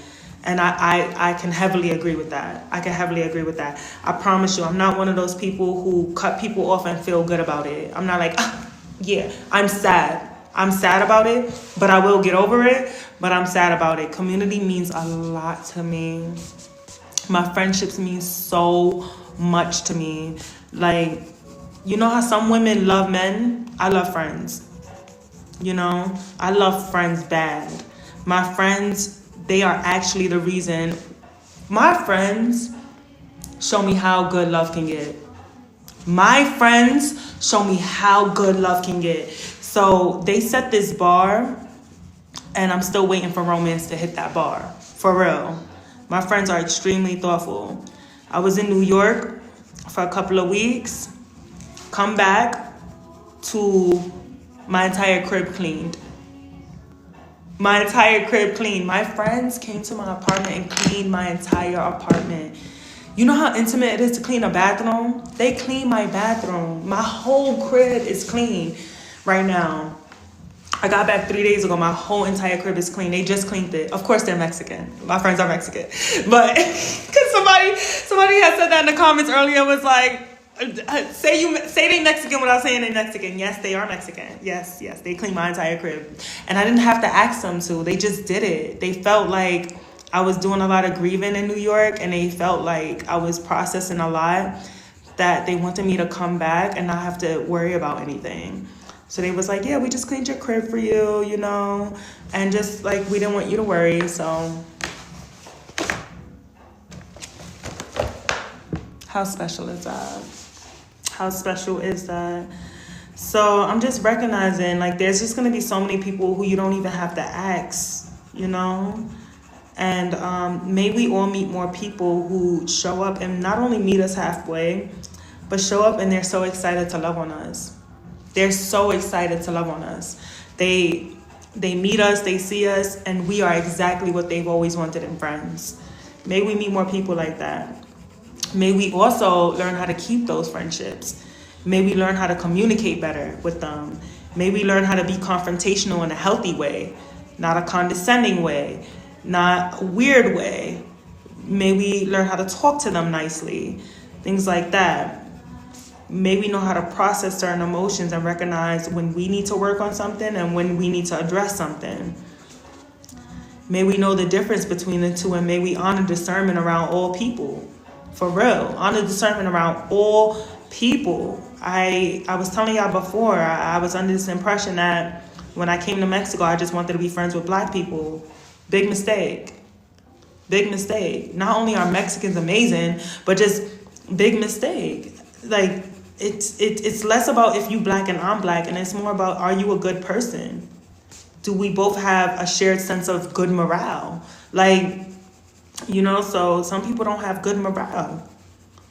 And I can heavily agree with that. I can heavily agree with that. I promise you, I'm not one of those people who cut people off and feel good about it. I'm not like, yeah, I'm sad. I'm sad about it, but I will get over it. But I'm sad about it. Community means a lot to me. My friendships mean so much to me. Like, you know how some women love men? I love friends. You know, I love friends bad. My friends, they are actually the reason. My friends show me how good love can get. My friends show me how good love can get. So they set this bar, and I'm still waiting for romance to hit that bar. For real. My friends are extremely thoughtful. I was in New York for a couple of weeks. Come back to my entire crib cleaned. My entire crib cleaned. My friends came to my apartment and cleaned my entire apartment. You know how intimate it is to clean a bathroom? They clean my bathroom. My whole crib is clean right now. I got back 3 days ago. My whole entire crib is clean. They just cleaned it. Of course, they're Mexican. My friends are Mexican. But because somebody had said that in the comments earlier, was like, say they Mexican without saying they Mexican. Yes, they are Mexican. Yes, they cleaned my entire crib. And I didn't have to ask them to. They just did it. They felt like I was doing a lot of grieving in New York, and they felt like I was processing a lot, that they wanted me to come back and not have to worry about anything. So they was like, yeah, we just cleaned your crib for you, you know, and just like, we didn't want you to worry. So how special is that? How special is that? So I'm just recognizing, like, there's just going to be so many people who you don't even have to ask, you know? And may we all meet more people who show up and not only meet us halfway, but show up and they're so excited to love on us. They're so excited to love on us. They meet us, they see us, and we are exactly what they've always wanted in friends. May we meet more people like that. May we also learn how to keep those friendships. May we learn how to communicate better with them. May we learn how to be confrontational in a healthy way, not a condescending way, not a weird way. May we learn how to talk to them nicely, things like that. May we know how to process certain emotions and recognize when we need to work on something and when we need to address something. May we know the difference between the two, and may we honor discernment around all people. For real, honor discernment around all people. I was telling y'all before, I was under this impression that When I came to Mexico, I just wanted to be friends with black people. Big mistake. Big mistake. Not only are Mexicans amazing, but just big mistake. Like, it's less about if you black and I'm black, and it's more about, are you a good person? Do we both have a shared sense of good morale? Like, so some people don't have good morale.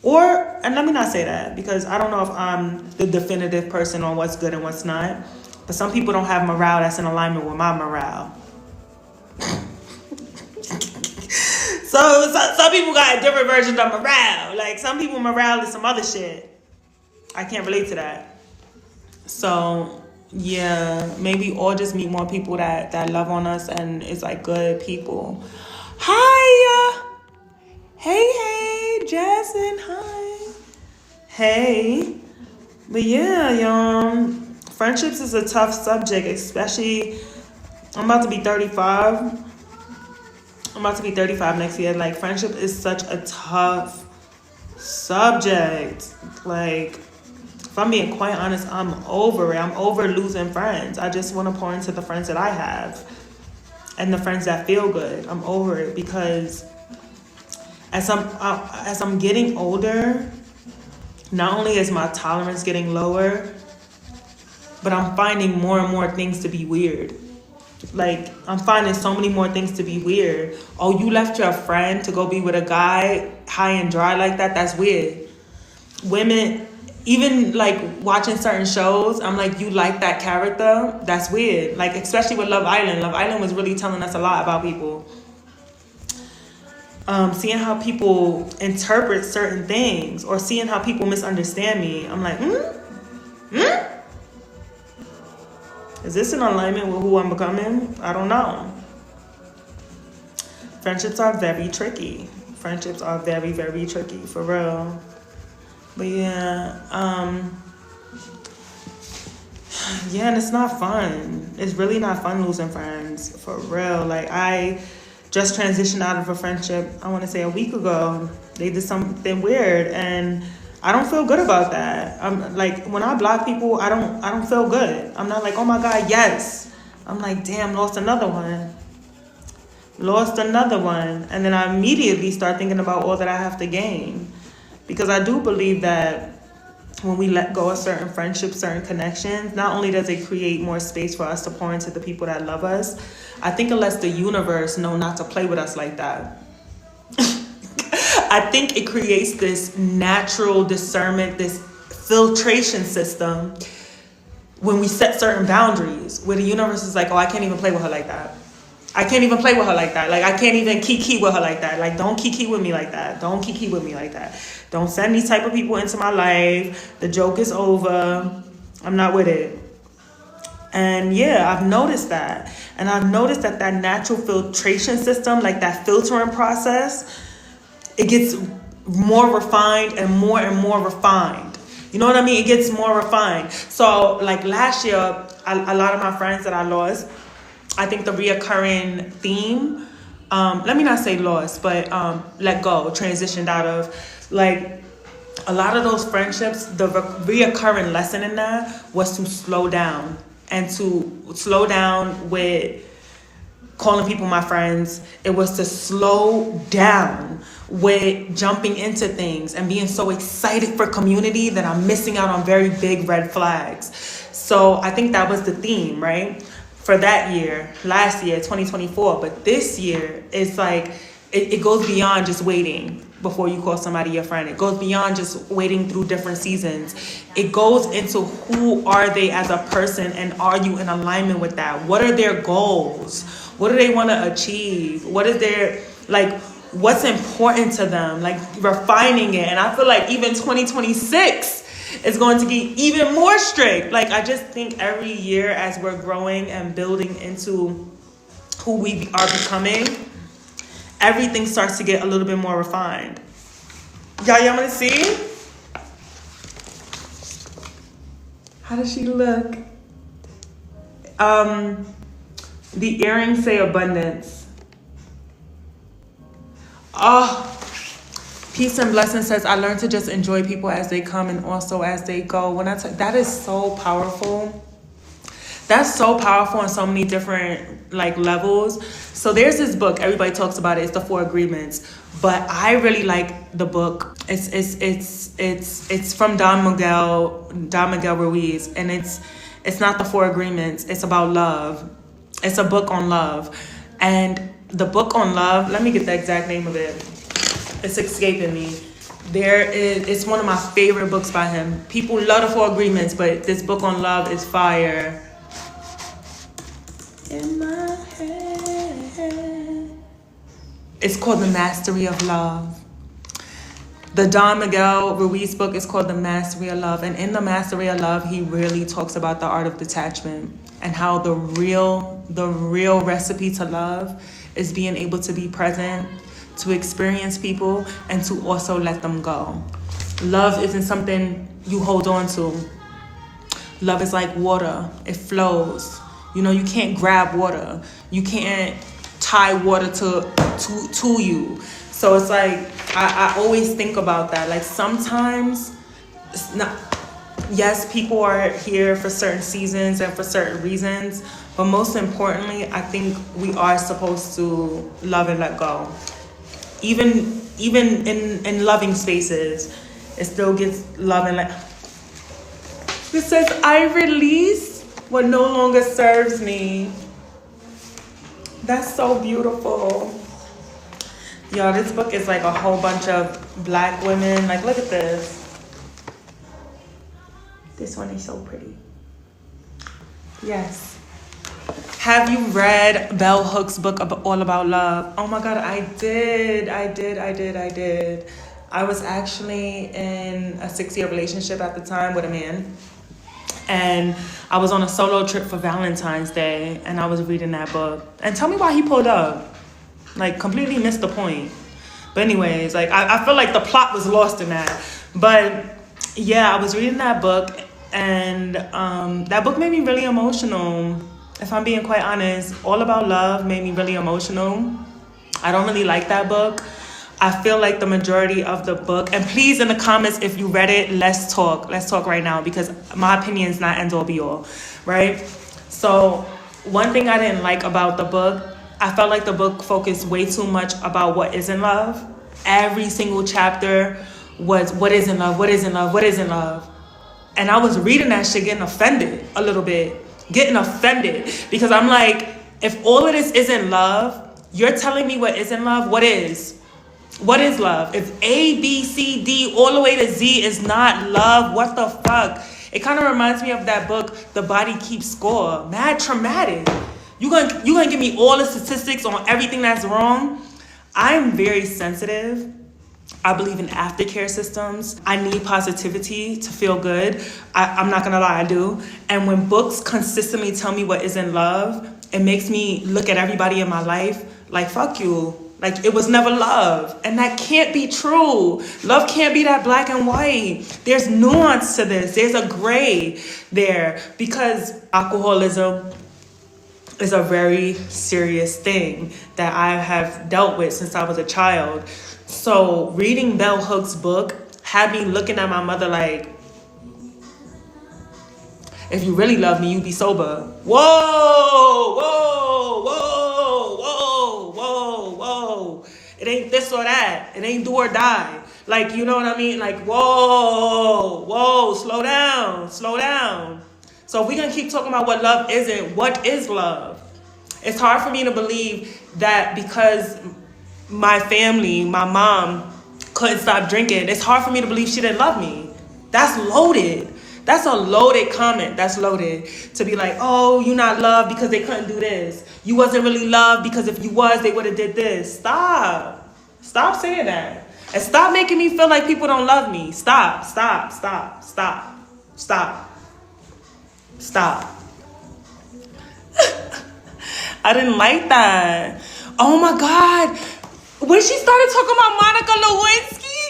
And let me not say that, because I don't know if I'm the definitive person on what's good and what's not. But some people don't have morale that's in alignment with my morale. So some people got different versions of morale. Like, some people morale is some other shit. I can't relate to that. So, yeah, maybe all just meet more people that love on us and is like good people. Hi! Hey, Jason, hi. Hey. But yeah, y'all, friendships is a tough subject, especially, I'm about to be 35. I'm about to be 35 next year. Like, friendship is such a tough subject. Like, if I'm being quite honest, I'm over it. I'm over losing friends. I just want to pour into the friends that I have and the friends that feel good. I'm over it, because as I'm getting older, not only is my tolerance getting lower, but I'm finding more and more things to be weird. Like, I'm finding so many more things to be weird. Oh, you left your friend to go be with a guy high and dry like that? That's weird. Women, even like watching certain shows, I'm like, you like that character? That's weird. Like, especially with Love Island. Love Island was really telling us a lot about people. Seeing how people interpret certain things, or seeing how people misunderstand me. I'm like, Is this in alignment with who I'm becoming? I don't know. Friendships are very tricky. Friendships are very, very tricky, for real. But yeah, and it's not fun. It's really not fun losing friends, for real. Like, I just transitioned out of a friendship, I want to say a week ago. They did something weird, and I don't feel good about that. I'm like, when I block people, I don't feel good. I'm not like, oh my God, yes. I'm like, damn, lost another one. And then I immediately start thinking about all that I have to gain. Because I do believe that when we let go of certain friendships, certain connections, not only does it create more space for us to pour into the people that love us, I think it lets the universe know not to play with us like that. I think it creates this natural discernment, this filtration system when we set certain boundaries, where the universe is like, oh, I can't even play with her like that. I can't even play with her like that. Like, I can't even kiki with her like that. Like, don't kiki with me like that. Don't kiki with me like that. Don't send these type of people into my life. The joke is over. I'm not with it. And yeah, I've noticed that. And I've noticed that natural filtration system, like that filtering process, it gets more refined and more refined. You know what I mean? It gets more refined. So like last year, a lot of my friends that I lost, I think the reoccurring theme, let me not say lost, but let go, transitioned out of, like, a lot of those friendships, the reoccurring lesson in that was to slow down, and to slow down with calling people my friends. It was to slow down with jumping into things and being so excited for community that I'm missing out on very big red flags. So I think that was the theme, right? For that year, last year, 2024. But this year, it's like, it goes beyond just waiting before you call somebody your friend. It goes beyond just waiting through different seasons. It goes into who are they as a person, and are you in alignment with that? What are their goals? What do they want to achieve? What is their, like, what's important to them? Like, refining it. And I feel like even 2026 is going to be even more strict. Like, I just think every year as we're growing and building into who we are becoming, everything starts to get a little bit more refined. Y'all want to see? How does she look? The earrings say abundance. Oh, peace and blessings says, I learned to just enjoy people as they come and also as they go. That is so powerful. That's so powerful on so many different like levels. So there's this book, everybody talks about it, it's the Four Agreements. But I really like the book. It's from Don Miguel Ruiz, and it's not the Four Agreements, it's about love. It's a book on love. And the book on love, let me get the exact name of it. It's escaping me. It's one of my favorite books by him. People love the Four Agreements, but this book on love is fire. In my head. It's called The Mastery of Love. The Don Miguel Ruiz book is called The Mastery of Love. And in The Mastery of Love, he really talks about the art of detachment and how the real recipe to love is being able to be present, to experience people, and to also let them go. Love isn't something you hold on to. Love is like water. It flows. You know, you can't grab water. You can't tie water to you. So it's like, I always think about that. Like sometimes, it's not, yes, people are here for certain seasons and for certain reasons, but most importantly, I think we are supposed to love and let go. Even in loving spaces, it still gets love and let. It says, I release what no longer serves me. That's so beautiful. Yo, this book is like a whole bunch of black women. Like, look at this. This one is so pretty. Yes. Have you read Bell Hooks' book All About Love? Oh my God, I did. I was actually in a 6-year relationship at the time with a man. And I was on a solo trip for Valentine's Day, and I was reading that book. And tell me why he pulled up. Like, completely missed the point. But anyways, like, I feel like the plot was lost in that. But yeah, I was reading that book, and that book made me really emotional. If I'm being quite honest, All About Love made me really emotional. I don't really like that book. I feel like the majority of the book, and please in the comments if you read it, let's talk right now, because my opinion is not end all be all, right? So one thing I didn't like about the book, I felt like the book focused way too much about what isn't love. Every single chapter was what isn't love, what isn't love, what isn't love. And I was reading that shit getting offended a little bit, because I'm like, if all of this isn't love, you're telling me what isn't love, what is? What is love? If A, B, C, D, all the way to Z is not love, what the fuck? It kind of reminds me of that book, The Body Keeps Score. Mad traumatic. You gonna give me all the statistics on everything that's wrong? I'm very sensitive. I believe in aftercare systems. I need positivity to feel good. I'm not gonna lie, I do. And when books consistently tell me what isn't love, it makes me look at everybody in my life like, fuck you. Like, it was never love. And that can't be true. Love can't be that black and white. There's nuance to this. There's a gray there, because alcoholism is a very serious thing that I have dealt with since I was a child. So reading Bell Hooks' book had me looking at my mother like, if you really love me, you be sober. Whoa, whoa, whoa, whoa, whoa, whoa. It ain't this or that. It ain't do or die. Like, you know what I mean? Like, whoa, slow down. So if we're gonna keep talking about what love isn't, what is love? It's hard for me to believe that because my family, my mom, couldn't stop drinking, it's hard for me to believe she didn't love me. That's loaded. That's a loaded comment. That's loaded. To be like, oh, you not loved because they couldn't do this. You wasn't really loved because if you was, they would have did this. Stop saying that. And stop making me feel like people don't love me. Stop. I didn't like that. Oh my God. When she started talking about Monica Lewinsky,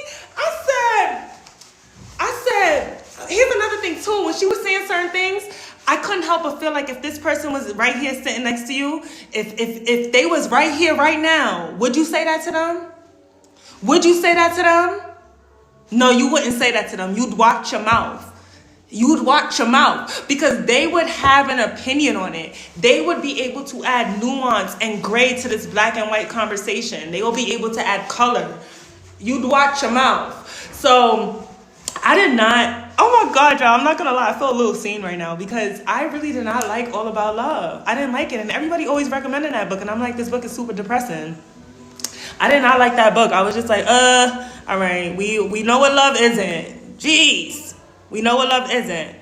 I said, here's another thing too. When she was saying certain things, I couldn't help but feel like if this person was right here sitting next to you, if they was right here right now, would you say that to them? Would you say that to them? No, you wouldn't say that to them. You'd watch your mouth. you'd watch your mouth, because they would have an opinion on it. They would be able to add nuance and gray to this black and white conversation. They will be able to add color. You'd watch your mouth. So I did not, oh my God, y'all, I'm not gonna lie, I feel a little seen right now, because I really did not like All About Love. I didn't like it, and everybody always recommended that book, and I'm like, this book is super depressing. I did not like that book. I was just like, all right, we know what love isn't. Jeez, we know what love isn't.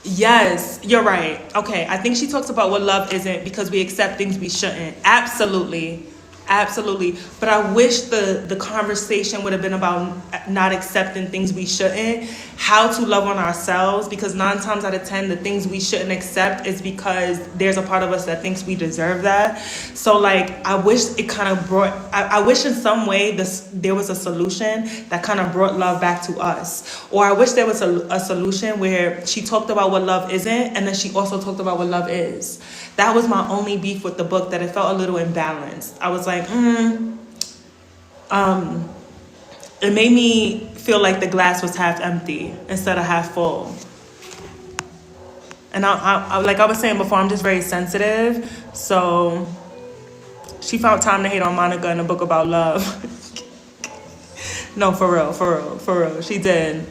Yes, you're right. Okay, I think she talks about what love isn't because we accept things we shouldn't. Absolutely. Absolutely. But I wish the conversation would have been about not accepting things we shouldn't, how to love on ourselves, because 9 times out of 10, the things we shouldn't accept is because there's a part of us that thinks we deserve that. So like, I wish it kind of brought, I wish in some way there was a solution that kind of brought love back to us. Or I wish there was a solution where she talked about what love isn't, and then she also talked about what love is. That was my only beef with the book, that it felt a little imbalanced. I was like, it made me feel like the glass was half empty instead of half full. And I like I was saying before, I'm just very sensitive. So she found time to hate on Monica in a book about love. No, for real. She did.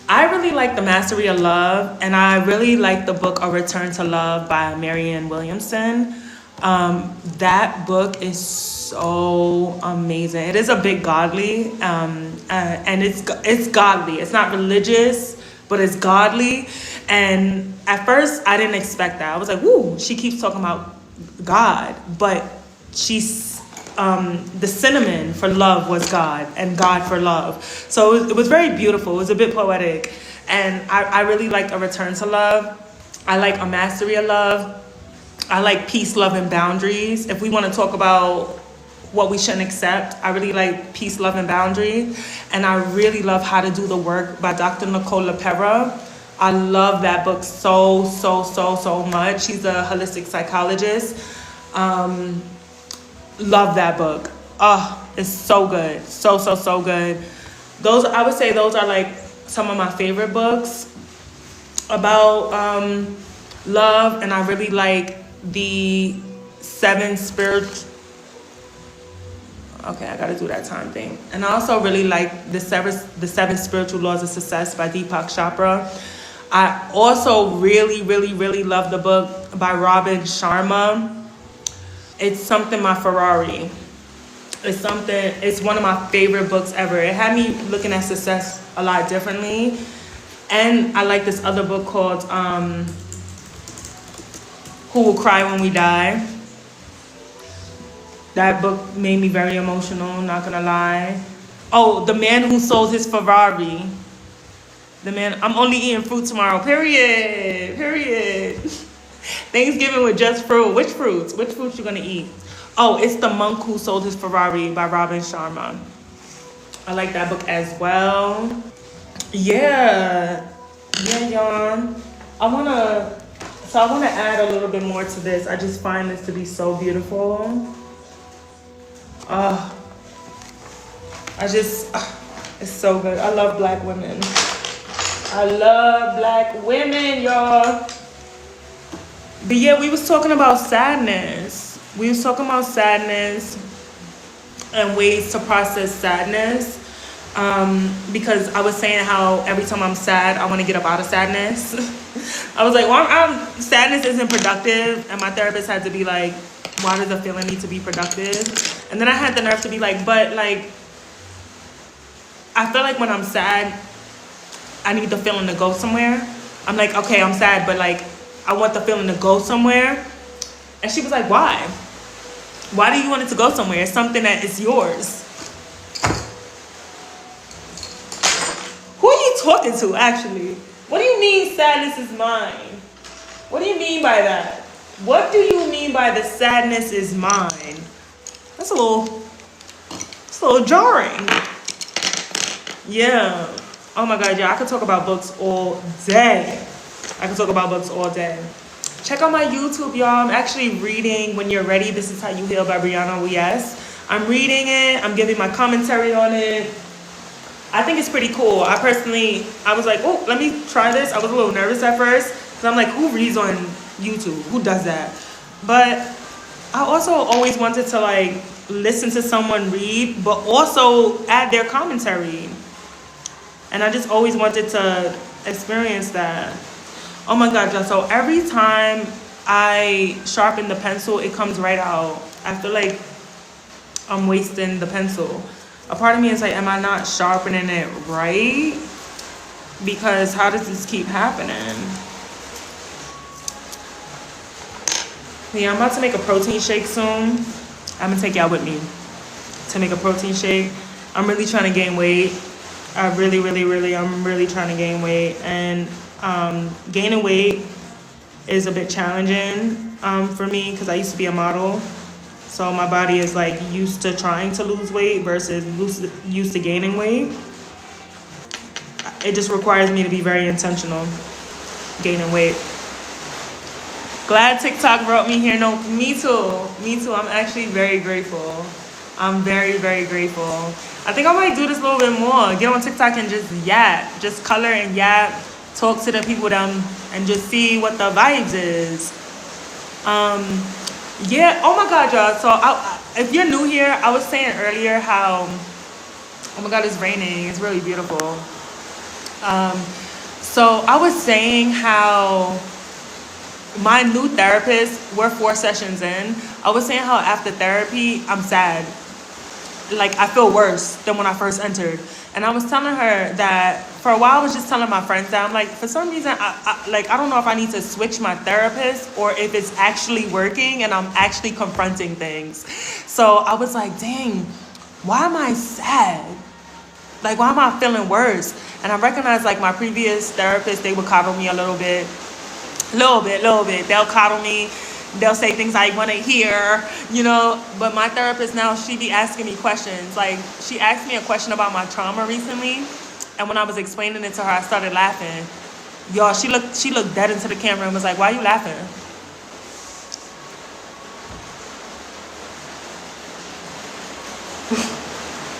I really like The Mastery of Love, and I really like the book A Return to Love by Marianne Williamson. That book is so amazing. It is a bit godly, and it's godly. It's not religious, but it's godly. And at first, I didn't expect that. I was like, "Woo!" She keeps talking about God, but the cinnamon for love was God, and God for love. So it was very beautiful. It was a bit poetic. And I really like A Return to Love. I like A Mastery of Love. I like Peace, Love, and Boundaries. If we want to talk about what we shouldn't accept, I really like Peace, Love, and Boundaries. And I really love How to Do the Work by Dr. Nicole LePera. I love that book so much. She's a holistic psychologist. Love that book. Oh, it's so good. So good. Those, I would say those are like some of my favorite books about love. And I really like the 7 spiritual... Okay, I gotta do that time thing. And I also really like the seven Spiritual Laws of Success by Deepak Chopra. I also really love the book by Robin Sharma. It's Something My Ferrari. It's one of my favorite books ever. It had me looking at success a lot differently. And I like this other book called Who Will Cry When We Die. That book made me very emotional, not gonna lie. Oh, The Man Who Sold His Ferrari. I'm only eating fruit tomorrow, period. Thanksgiving with just fruit. Which fruits you gonna eat? Oh, it's The Monk Who Sold His Ferrari by Robin Sharma. I like that book as well. Yeah, y'all. I wanna add a little bit more to this. I just find this to be so beautiful. It's so good. I love black women. Y'all. But yeah, we was talking about sadness. And ways to process sadness. Because I was saying how every time I'm sad, I want to get up out of sadness. I was like, well, sadness isn't productive. And my therapist had to be like, why does a feeling need to be productive? And then I had the nerve to be like, but like, I feel like when I'm sad, I need the feeling to go somewhere. I'm like, okay, I'm sad, but like, I want the feeling to go somewhere. And she was like, why? Why do you want it to go somewhere? It's something that is yours. Who are you talking to, actually? What do you mean sadness is mine? What do you mean by that? What do you mean by the sadness is mine? That's a little jarring. Yeah. Oh my God, yeah, I could talk about books all day. Check out my YouTube, y'all. I'm actually reading When You're Ready, This Is How You Heal by Brianna Yes. I'm reading it. I'm giving my commentary on it. I think it's pretty cool. I was like, oh, let me try this. I was a little nervous at first because I'm like, who reads on YouTube? Who does that? But I also always wanted to like listen to someone read, but also add their commentary. And I just always wanted to experience that. Oh my God, y'all. So every time I sharpen the pencil, it comes right out. I feel like I'm wasting the pencil. A part of me is like, am I not sharpening it right? Because how does this keep happening? Yeah, I'm about to make a protein shake soon. I'm gonna take y'all with me to make a protein shake. I'm really trying to gain weight. I'm really trying to gain weight. And gaining weight is a bit challenging for me because I used to be a model. So my body is like used to trying to lose weight versus used to gaining weight. It just requires me to be very intentional gaining weight. Glad TikTok brought me here. No, me too. I'm actually very grateful. I'm very grateful. I think I might do this a little bit more. Get on TikTok and just yap, just color and yap, talk to the people them, and just see what the vibes is. Yeah, oh my God, y'all. So if you're new here, I was saying earlier how, oh my God, it's raining. It's really beautiful. So I was saying how my new therapist, we're 4 sessions in. I was saying how after therapy, I'm sad. Like I feel worse than when I first entered. And I was telling her that for a while I was just telling my friends that I'm like, for some reason, I don't know if I need to switch my therapist or if it's actually working and I'm actually confronting things. So I was like, dang, why am I sad? Like, why am I feeling worse? And I recognized like my previous therapist, they would coddle me a little bit. They'll coddle me. They'll say things I want to hear, you know. But my therapist now, she be asking me questions. Like, she asked me a question about my trauma recently. And when I was explaining it to her, I started laughing. Y'all, she looked dead into the camera and was like, why are you laughing?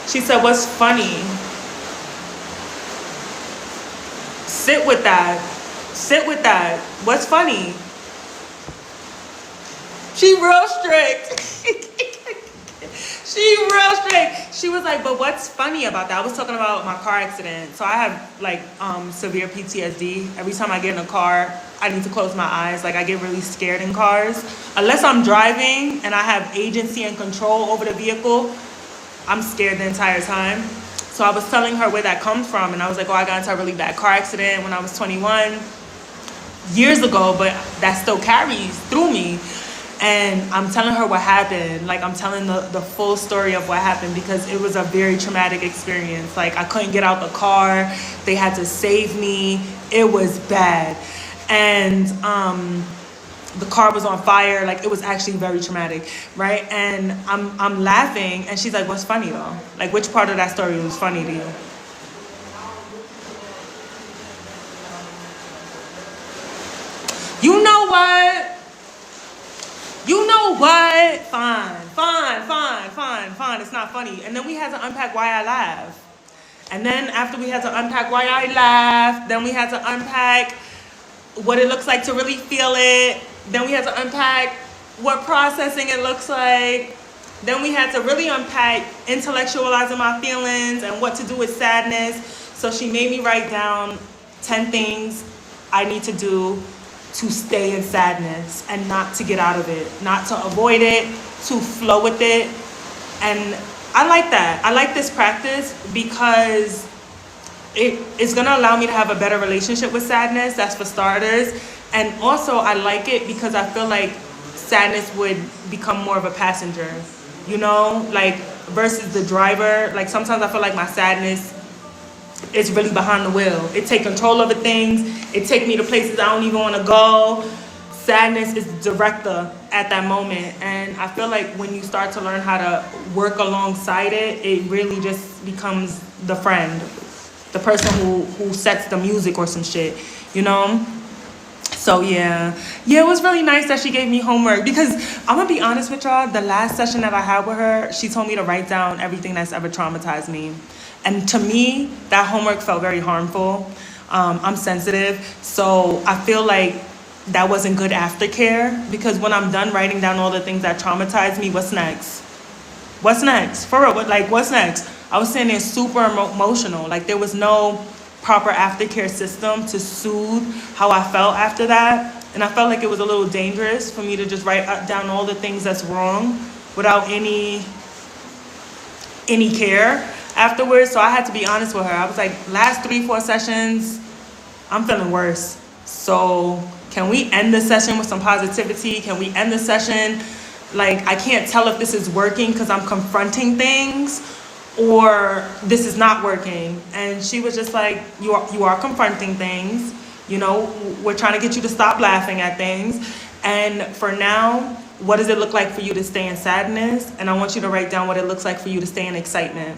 She said, what's funny? Sit with that. What's funny? She real strict. She was like, but what's funny about that? I was talking about my car accident. So I have like severe PTSD. Every time I get in a car, I need to close my eyes. Like I get really scared in cars. Unless I'm driving and I have agency and control over the vehicle, I'm scared the entire time. So I was telling her where that comes from. And I was like, oh, I got into a really bad car accident when I was 21 years ago, but that still carries through me. And I'm telling her what happened. Like, I'm telling the full story of what happened because it was a very traumatic experience. Like, I couldn't get out the car. They had to save me. It was bad. And the car was on fire. Like, it was actually very traumatic, right? And I'm laughing, and she's like, what's funny, though? Like, which part of that story was funny to you? You know what? Fine. It's not funny. And then we had to unpack why I laugh. And then after we had to unpack why I laughed, then we had to unpack what it looks like to really feel it. Then we had to unpack what processing it looks like. Then we had to really unpack intellectualizing my feelings and what to do with sadness. So she made me write down 10 things I need to do to stay in sadness and not to get out of it, not to avoid it, to flow with it. And I like that. I like this practice because it's gonna allow me to have a better relationship with sadness, that's for starters. And also I like it because I feel like sadness would become more of a passenger, you know, like versus the driver. Like sometimes I feel like my sadness is really behind the wheel. It take control over things. It take me to places I don't even want to go. Sadness is the director at that moment. And I feel like when you start to learn how to work alongside it, it really just becomes the friend, the person who sets the music or some shit, you know? So yeah, it was really nice that she gave me homework because I'm gonna be honest with y'all. The last session that I had with her, she told me to write down everything that's ever traumatized me, and to me, that homework felt very harmful. I'm sensitive, so I feel like that wasn't good aftercare because when I'm done writing down all the things that traumatized me, what's next? What's next? For real, what's next? I was sitting there super emotional. Like there was no proper aftercare system to soothe how I felt after that. And I felt like it was a little dangerous for me to just write down all the things that's wrong without any care afterwards. So I had to be honest with her. I was like, last 3-4 sessions, I'm feeling worse. So can we end the session with some positivity? Can we end the session? Like, I can't tell if this is working because I'm confronting things or this is not working. And she was just like, you are confronting things. You know, we're trying to get you to stop laughing at things. And for now, what does it look like for you to stay in sadness? And I want you to write down what it looks like for you to stay in excitement.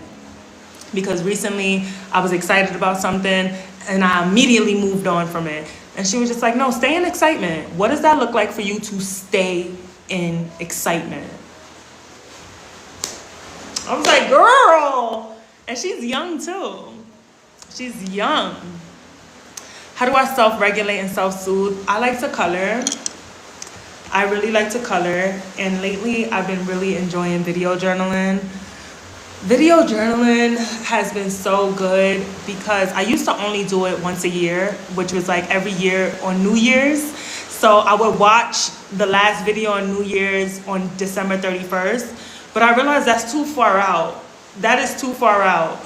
Because recently I was excited about something and I immediately moved on from it. And she was just like, no, stay in excitement. What does that look like for you to stay in excitement? I was like, girl. And she's young too. She's young. How do I self-regulate and self-soothe? I like to color. I really like to color. And lately I've been really enjoying video journaling. Video journaling has been so good because I used to only do it once a year, which was like every year on New Year's. So I would watch the last video on New Year's on December 31st, but I realized that's too far out. That is too far out.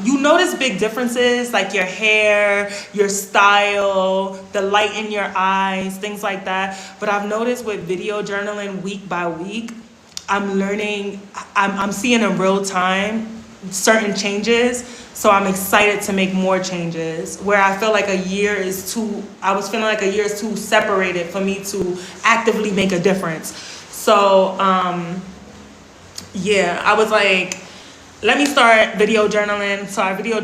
You notice big differences like your hair, your style, the light in your eyes, things like that. But I've noticed with video journaling week by week, I'm learning, I'm seeing in real time certain changes. So I'm excited to make more changes where I feel like I was feeling like a year is too separated for me to actively make a difference. So, I was like, let me start video journaling. So I video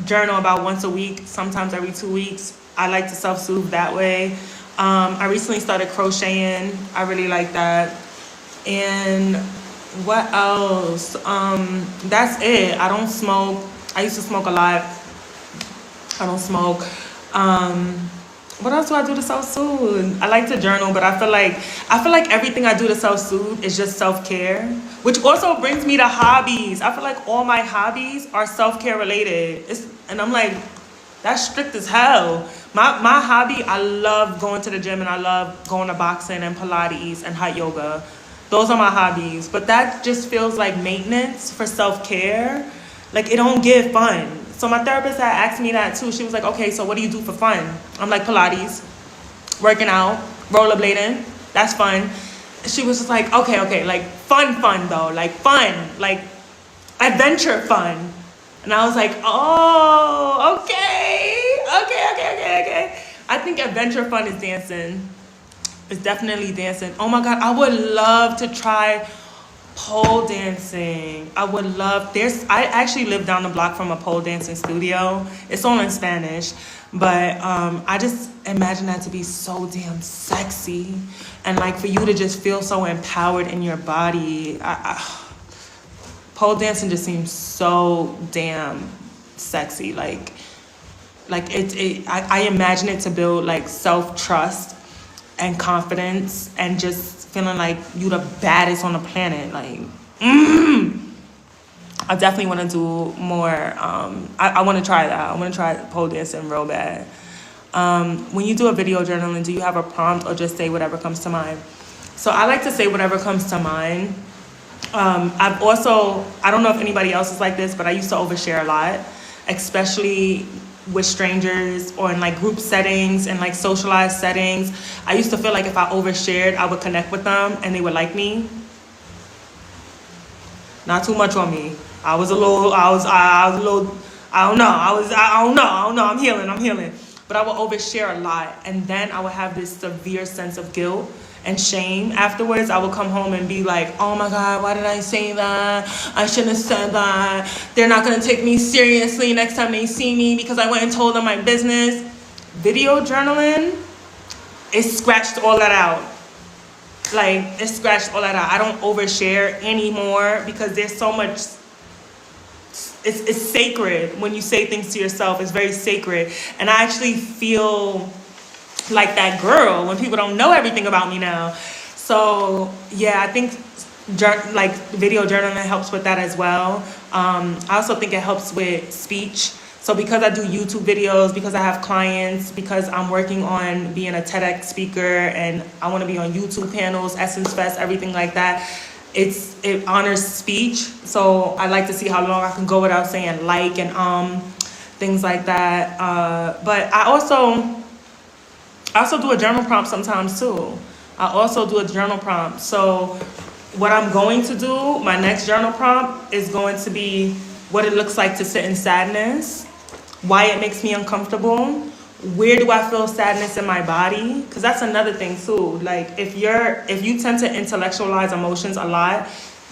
journal about once a week, sometimes every 2 weeks. I like to self-soothe that way. I recently started crocheting. I really like that. And what else? That's it. I don't smoke. I used to smoke a lot. I don't smoke. What else do I do to self-soothe? I like to journal, but I feel like everything I do to self-soothe is just self-care, which also brings me to hobbies. I feel like all my hobbies are self-care related. And I'm like, that's strict as hell. My hobby, I love going to the gym and I love going to boxing and Pilates and hot yoga. Those are my hobbies. But that just feels like maintenance for self-care. Like it don't give fun. So my therapist had asked me that too. She was like, okay, so what do you do for fun? I'm like, Pilates, working out, rollerblading. That's fun. She was just like, okay, like fun though. Like fun, like adventure fun. And I was like, oh, okay. I think adventure fun is dancing. It's definitely dancing. Oh my God, I would love to try pole dancing. I actually live down the block from a pole dancing studio. It's all in Spanish. But I just imagine that to be so damn sexy. And like for you to just feel so empowered in your body. Pole dancing just seems so damn sexy. Like I imagine it to build like self-trust and confidence and just feeling like you the baddest on the planet. Like, I definitely want to do more. I want to try that. I want to try pole dancing real bad. When you do a video journaling, do you have a prompt or just say whatever comes to mind? So I like to say whatever comes to mind. I don't know if anybody else is like this, but I used to overshare a lot, especially with strangers or in like group settings and like socialized settings. I used to feel like if I overshared, I would connect with them and they would like me. Not too much on me. I don't know. I'm healing. But I would overshare a lot. And then I would have this severe sense of guilt and shame afterwards. I would come home and be like, oh my God, why did I say that? I shouldn't have said that. They're not going to take me seriously next time they see me because I went and told them my business. video journaling, it scratched all that out. Like, it scratched all that out. I don't overshare anymore because there's so much. It's sacred when you say things to yourself. It's very sacred. And I actually feel like that girl when people don't know everything about me now. So, yeah, I think like video journaling helps with that as well. I also think it helps with speech. So because I do YouTube videos, because I have clients, because I'm working on being a TEDx speaker and I want to be on YouTube panels, Essence Fest, everything like that, it honors speech. So I like to see how long I can go without saying like and things like that. But I also do a journal prompt sometimes too. So what I'm going to do, my next journal prompt is going to be what it looks like to sit in sadness, why it makes me uncomfortable, where do I feel sadness in my body? Because that's another thing too. Like if you tend to intellectualize emotions a lot,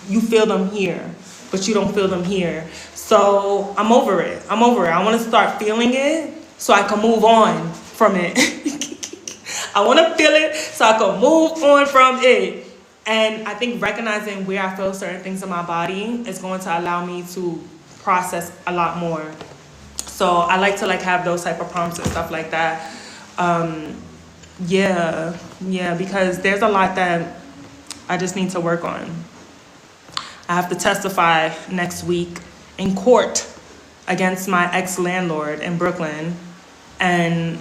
you feel them here, but you don't feel them here. So I'm over it. I want to start feeling it so I can move on from it. I want to feel it so I can move on from it. And I think recognizing where I feel certain things in my body is going to allow me to process a lot more. So I like to have those type of prompts and stuff like that. Yeah, because there's a lot that I just need to work on. I have to testify next week in court against my ex-landlord in Brooklyn. And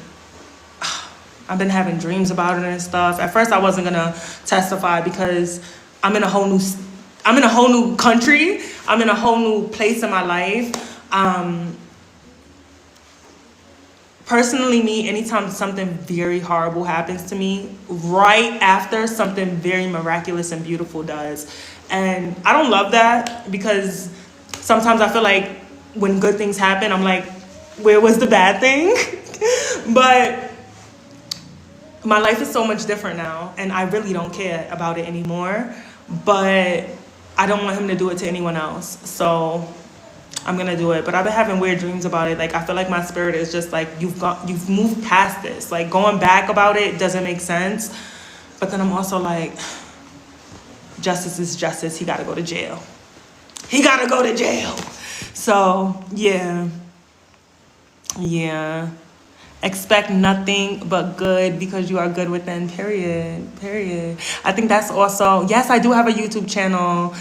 I've been having dreams about it and stuff. At first I wasn't gonna testify because I'm in a whole new country. I'm in a whole new place in my life. Personally, me, anytime something very horrible happens to me, right after something very miraculous and beautiful does. And I don't love that because sometimes I feel like when good things happen, I'm like, where was the bad thing? But my life is so much different now, and I really don't care about it anymore. But I don't want him to do it to anyone else. So I'm gonna do it. But I've been having weird dreams about it. Like I feel like my spirit is just like, you've moved past this. Like going back about it doesn't make sense. But then I'm also like, justice is justice. He gotta go to jail. So yeah. Expect nothing but good because you are good within, period. I think that's also, yes, I do have a YouTube channel.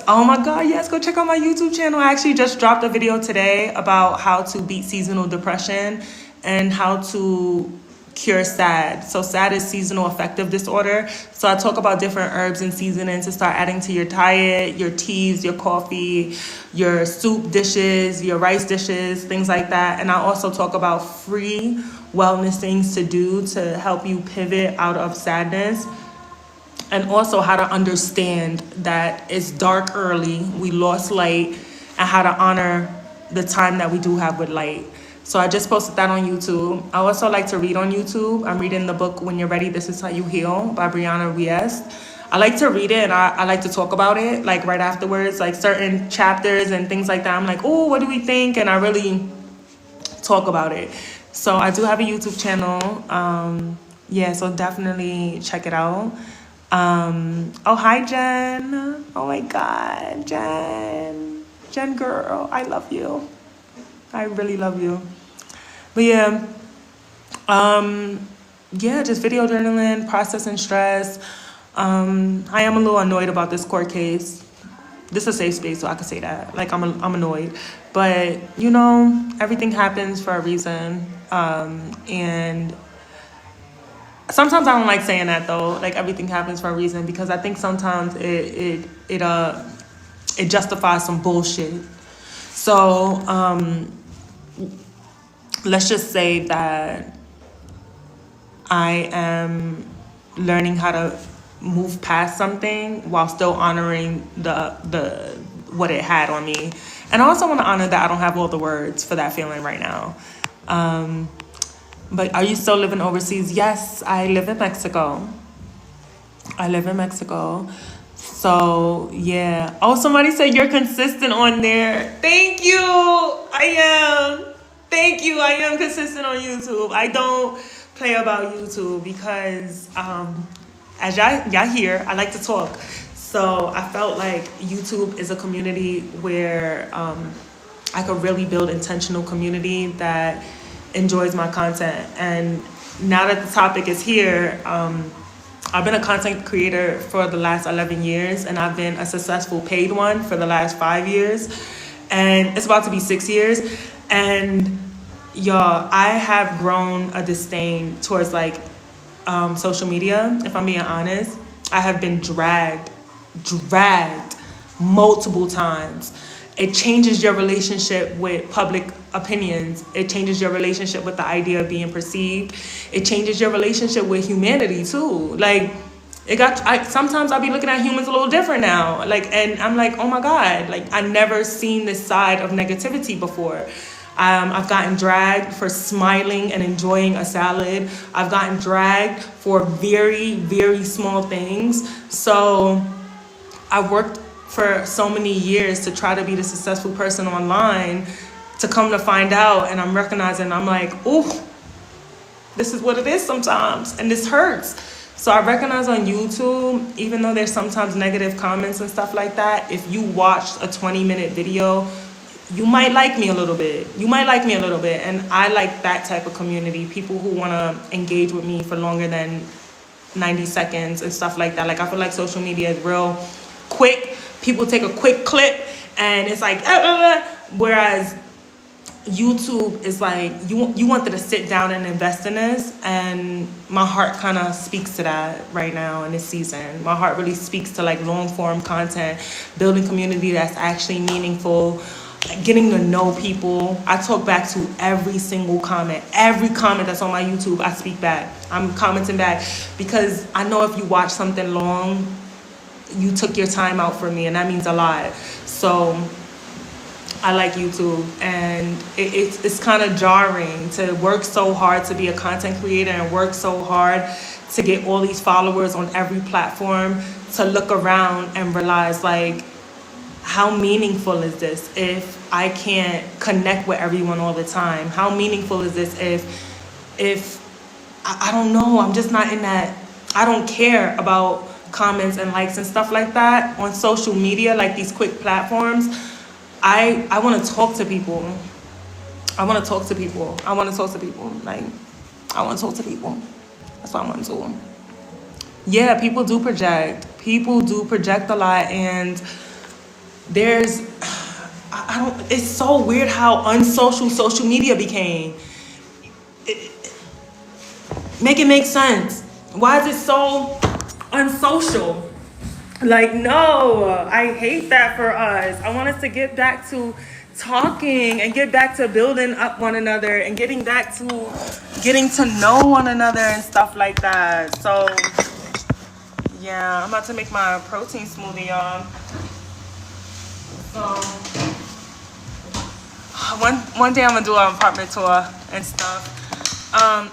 Oh my God, yes, go check out my YouTube channel. I actually just dropped a video today about how to beat seasonal depression and how to cure SAD. So SAD is seasonal affective disorder. So I talk about different herbs and seasonings to start adding to your diet, your teas, your coffee, your soup dishes, your rice dishes, things like that. And I also talk about free wellness things to do to help you pivot out of sadness. And also how to understand that it's dark early, we lost light, and how to honor the time that we do have with light. So I just posted that on YouTube. I also like to read on YouTube. I'm reading the book When You're Ready, This Is How You Heal by Brianna Wiest. I like to read it and I like to talk about it, like right afterwards, like certain chapters and things like that. I'm like, oh, what do we think? And I really talk about it. So I do have a YouTube channel. So definitely check it out. Oh, hi, Jen. Oh my God, Jen girl, I love you. I really love you. But just video journaling, processing stress. I am a little annoyed about this court case. This is a safe space, so I can say that. Like, I'm annoyed. But, everything happens for a reason. And sometimes I don't like saying that, though. Like, everything happens for a reason. Because I think sometimes it justifies some bullshit. So, let's just say that I am learning how to move past something while still honoring the what it had on me. And I also want to honor that I don't have all the words for that feeling right now. But are you still living overseas? Yes, I live in Mexico. So, yeah. Oh, somebody said you're consistent on there. Thank you. I am. Thank you. I am consistent on YouTube. I don't play about YouTube because, as y'all hear, I like to talk. So I felt like YouTube is a community where I could really build intentional community that enjoys my content. And now that the topic is here, I've been a content creator for the last 11 years, and I've been a successful paid one for the last 5 years. And it's about to be 6 years. And y'all, I have grown a disdain towards like social media, if I'm being honest. I have been dragged multiple times. It changes your relationship with public opinions. It changes your relationship with the idea of being perceived. It changes your relationship with humanity too. Like sometimes I'll be looking at humans a little different now. Like, and I'm like, oh my God, like I never seen this side of negativity before. I've gotten dragged for smiling and enjoying a salad. I've gotten dragged for very, very small things. So I've worked for so many years to try to be the successful person online, to come to find out, and I'm recognizing, I'm like, oh, this is what it is sometimes, and this hurts. So I recognize on YouTube, even though there's sometimes negative comments and stuff like that, if you watched a 20-minute video, you might like me a little bit. And I like that type of community, people who want to engage with me for longer than 90 seconds and stuff like that. Like, I feel like social media is real quick. People take a quick clip and it's like, whereas YouTube is like, you wanted to sit down and invest in this, and my heart kind of speaks to that right now in this season. My heart really speaks to like long form content, building community that's actually meaningful, getting to know people. I talk back to every single comment. Every comment that's on my YouTube, I speak back. I'm commenting back because I know if you watch something long, you took your time out for me, and that means a lot. So I like YouTube, and it's kind of jarring to work so hard to be a content creator and work so hard to get all these followers on every platform, to look around and realize like, how meaningful is this if I can't connect with everyone all the time? How meaningful is this if I don't know, I'm just not in that, I don't care about comments and likes and stuff like that on social media, like these quick platforms. I want to talk to people. Like, I want to talk to people. That's what I want to do. Yeah, people do project a lot, and there's, it's so weird how unsocial social media became. Make it make sense. Why is it so unsocial? Like, no, I hate that for us. I want us to get back to talking and get back to building up one another and getting back to getting to know one another and stuff like that. So yeah, I'm about to make my protein smoothie, y'all. So one day I'm gonna do an apartment tour and stuff.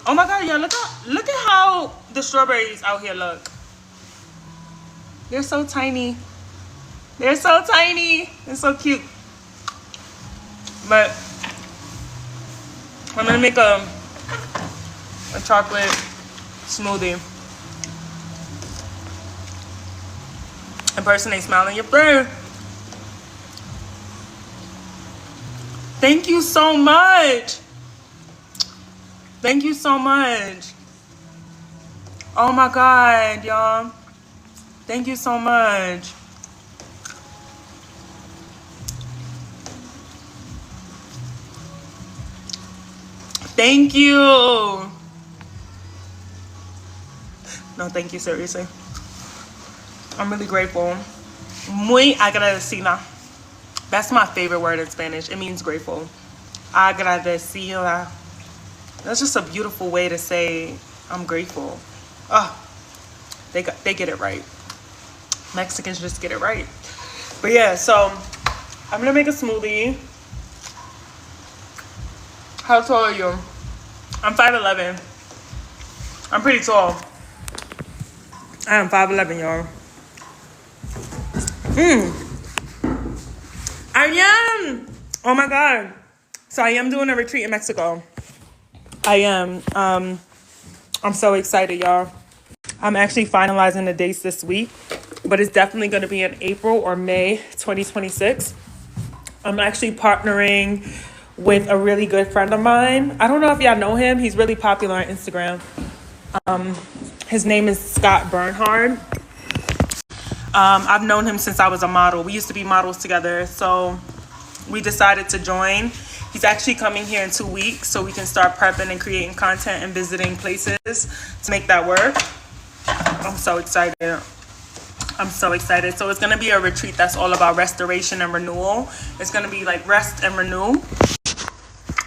Oh my God, y'all, look at how the strawberries out here look. They're so tiny. They're so cute. But I'm gonna make a chocolate smoothie. A person ain't smiling your brain. Thank you so much. Oh my God, y'all. Thank you so much. Thank you. No, thank you, seriously. I'm really grateful. Muy agradecida. That's my favorite word in Spanish. It means grateful. Agradecida. That's just a beautiful way to say I'm grateful. Oh, they get it right. Mexicans just get it right. But yeah, so I'm gonna make a smoothie. How tall are you? I'm 5'11". I'm pretty tall. I am 5'11", y'all. I am. Oh my God. So I am doing a retreat in Mexico. I am. I'm so excited, y'all. I'm actually finalizing the dates this week, but it's definitely going to be in April or May 2026. I'm actually partnering with a really good friend of mine. I don't know if y'all know him. He's really popular on Instagram. His name is Scott Bernhard. I've known him since I was a model. We used to be models together, so we decided to join. He's actually coming here in 2 weeks so we can start prepping and creating content and visiting places to make that work. I'm so excited. So it's going to be a retreat that's all about restoration and renewal. It's going to be like rest and renew.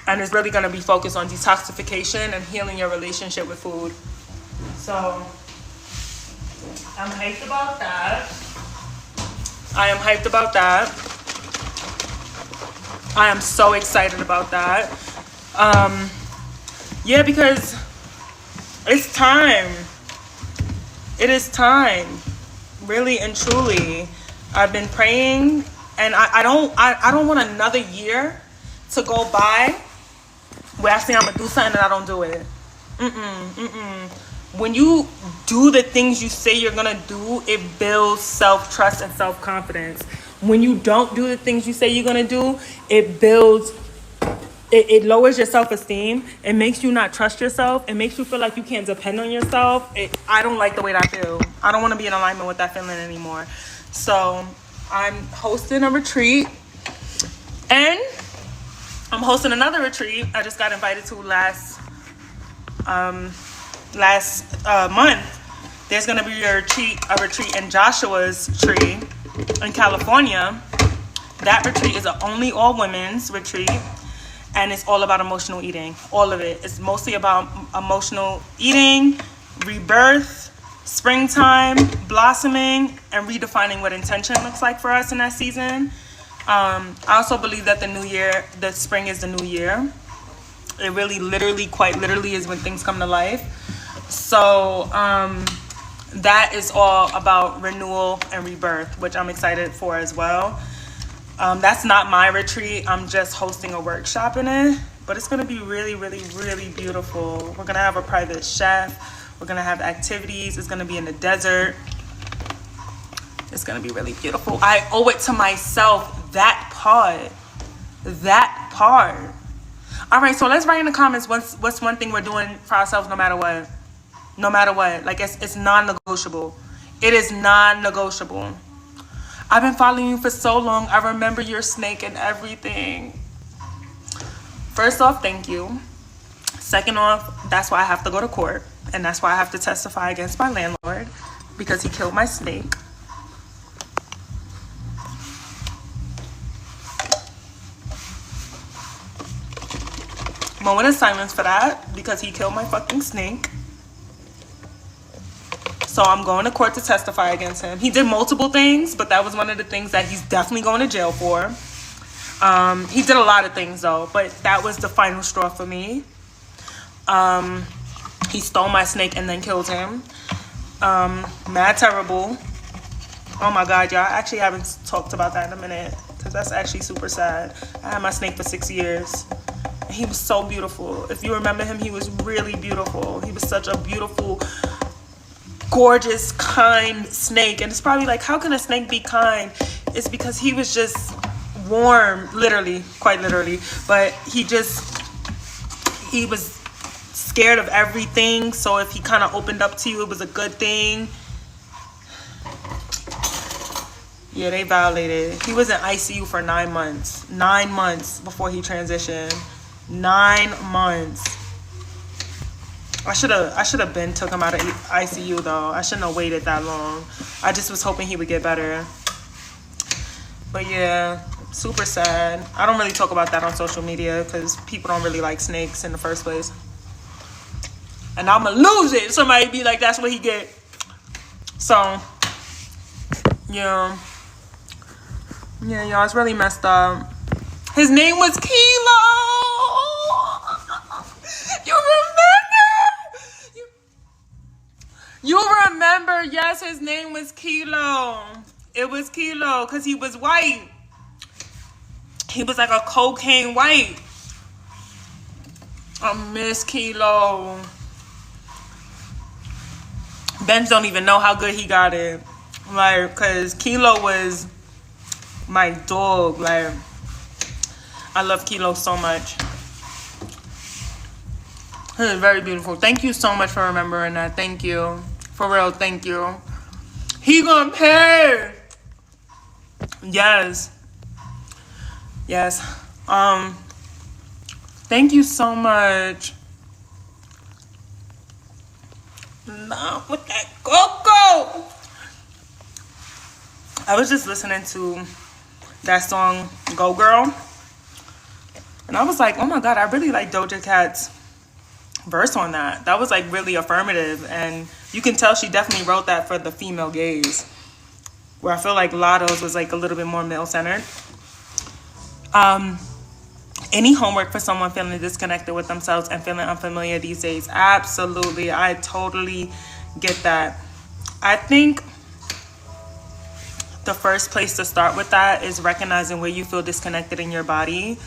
And it's really going to be focused on detoxification and healing your relationship with food. So I'm hyped about that. I am hyped about that. I am so excited about that. Yeah, because it's time. It is time. Really and truly. I've been praying, and I don't want another year to go by where I say I'm gonna do something and I don't do it. When you do the things you say you're gonna do, it builds self-trust and self-confidence. When you don't do the things you say you're gonna do, it lowers your self-esteem. It makes you not trust yourself. It makes you feel like you can't depend on yourself. I don't like the way that I feel. I don't want to be in alignment with that feeling anymore. So I'm hosting a retreat, and I'm hosting another retreat I just got invited to last month. There's going to be a retreat in Joshua's tree in California. That retreat is an only all women's retreat, and it's all about emotional eating. All of it. It's mostly about emotional eating, rebirth, springtime, blossoming, and redefining what intention looks like for us in that season. I also believe that the spring is the new year. It really, literally, quite literally is when things come to life. So that is all about renewal and rebirth, which I'm excited for as well. That's not my retreat. I'm just hosting a workshop in it, but it's going to be really, really, really beautiful. We're going to have a private chef. We're going to have activities. It's going to be in the desert. It's going to be really beautiful. I owe it to myself, that part. All right, so let's write in the comments what's one thing we're doing for ourselves no matter what. No matter what. Like, it's non-negotiable. It is non-negotiable. I've been following you for so long. I remember your snake and everything. First off, thank you. Second off, that's why I have to go to court. And that's why I have to testify against my landlord, because he killed my snake. Moment of silence for that, because he killed my fucking snake. So I'm going to court to testify against him. He did multiple things, but that was one of the things that he's definitely going to jail for. He did a lot of things though, but that was the final straw for me. He stole my snake and then killed him. Mad terrible. Oh my God, y'all. I actually haven't talked about that in a minute, because that's actually super sad. I had my snake for 6 years. He was so beautiful. If you remember him, he was really beautiful. He was such a beautiful, gorgeous, kind snake. And it's probably like, how can a snake be kind? It's because he was just warm, literally, quite literally. But he was scared of everything. So if he kind of opened up to you, it was a good thing. Yeah, they violated. He was in ICU for 9 months. 9 months before he transitioned. 9 months. I should have been took him out of ICU though. I shouldn't have waited that long. I just was hoping he would get better. But yeah, super sad. I don't really talk about that on social media because people don't really like snakes in the first place. And I'ma lose it. Somebody be like, that's what he get. So yeah. Yeah, y'all, it's really messed up. His name was Kilo. You remember? You remember? Yes, his name was Kilo. It was Kilo because he was white. He was like a cocaine white. I miss Kilo. Benz don't even know how good he got it. Like, cause Kilo was my dog. Like, I love Kilo so much. It is very beautiful. Thank you so much for remembering that. Thank you. For real, thank you. He gonna pay. Yes. Yes. Thank you so much. Not with that cocoa. I was just listening to that song Go Girl, and I was like, oh my god, I really like Doja Cat's verse on that. That was like really affirmative, and you can tell she definitely wrote that for the female gaze, where I feel like Lotto's was like a little bit more male-centered. Any homework for someone feeling disconnected with themselves and feeling unfamiliar these days? Absolutely. I totally get that. I think the first place to start with that is recognizing where you feel disconnected in your body.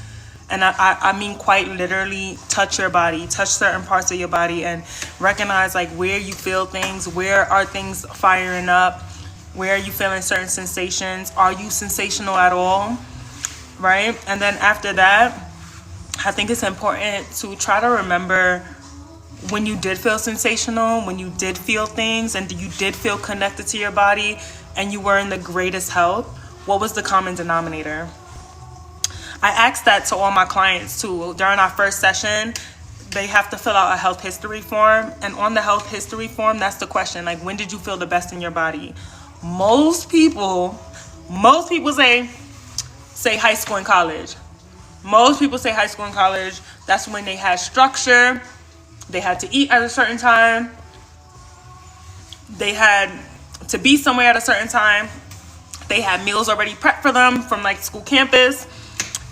And I mean quite literally touch your body, touch certain parts of your body and recognize like where you feel things, where are things firing up, where are you feeling certain sensations, are you sensational at all, right? And then after that, I think it's important to try to remember when you did feel sensational, when you did feel things and you did feel connected to your body and you were in the greatest health, what was the common denominator? I asked that to all my clients too. During our first session, they have to fill out a health history form. And on the health history form, that's the question, like, when did you feel the best in your body? Most people say high school and college. Most people say high school and college. That's when they had structure. They had to eat at a certain time. They had to be somewhere at a certain time. They had meals already prepped for them from like school campus,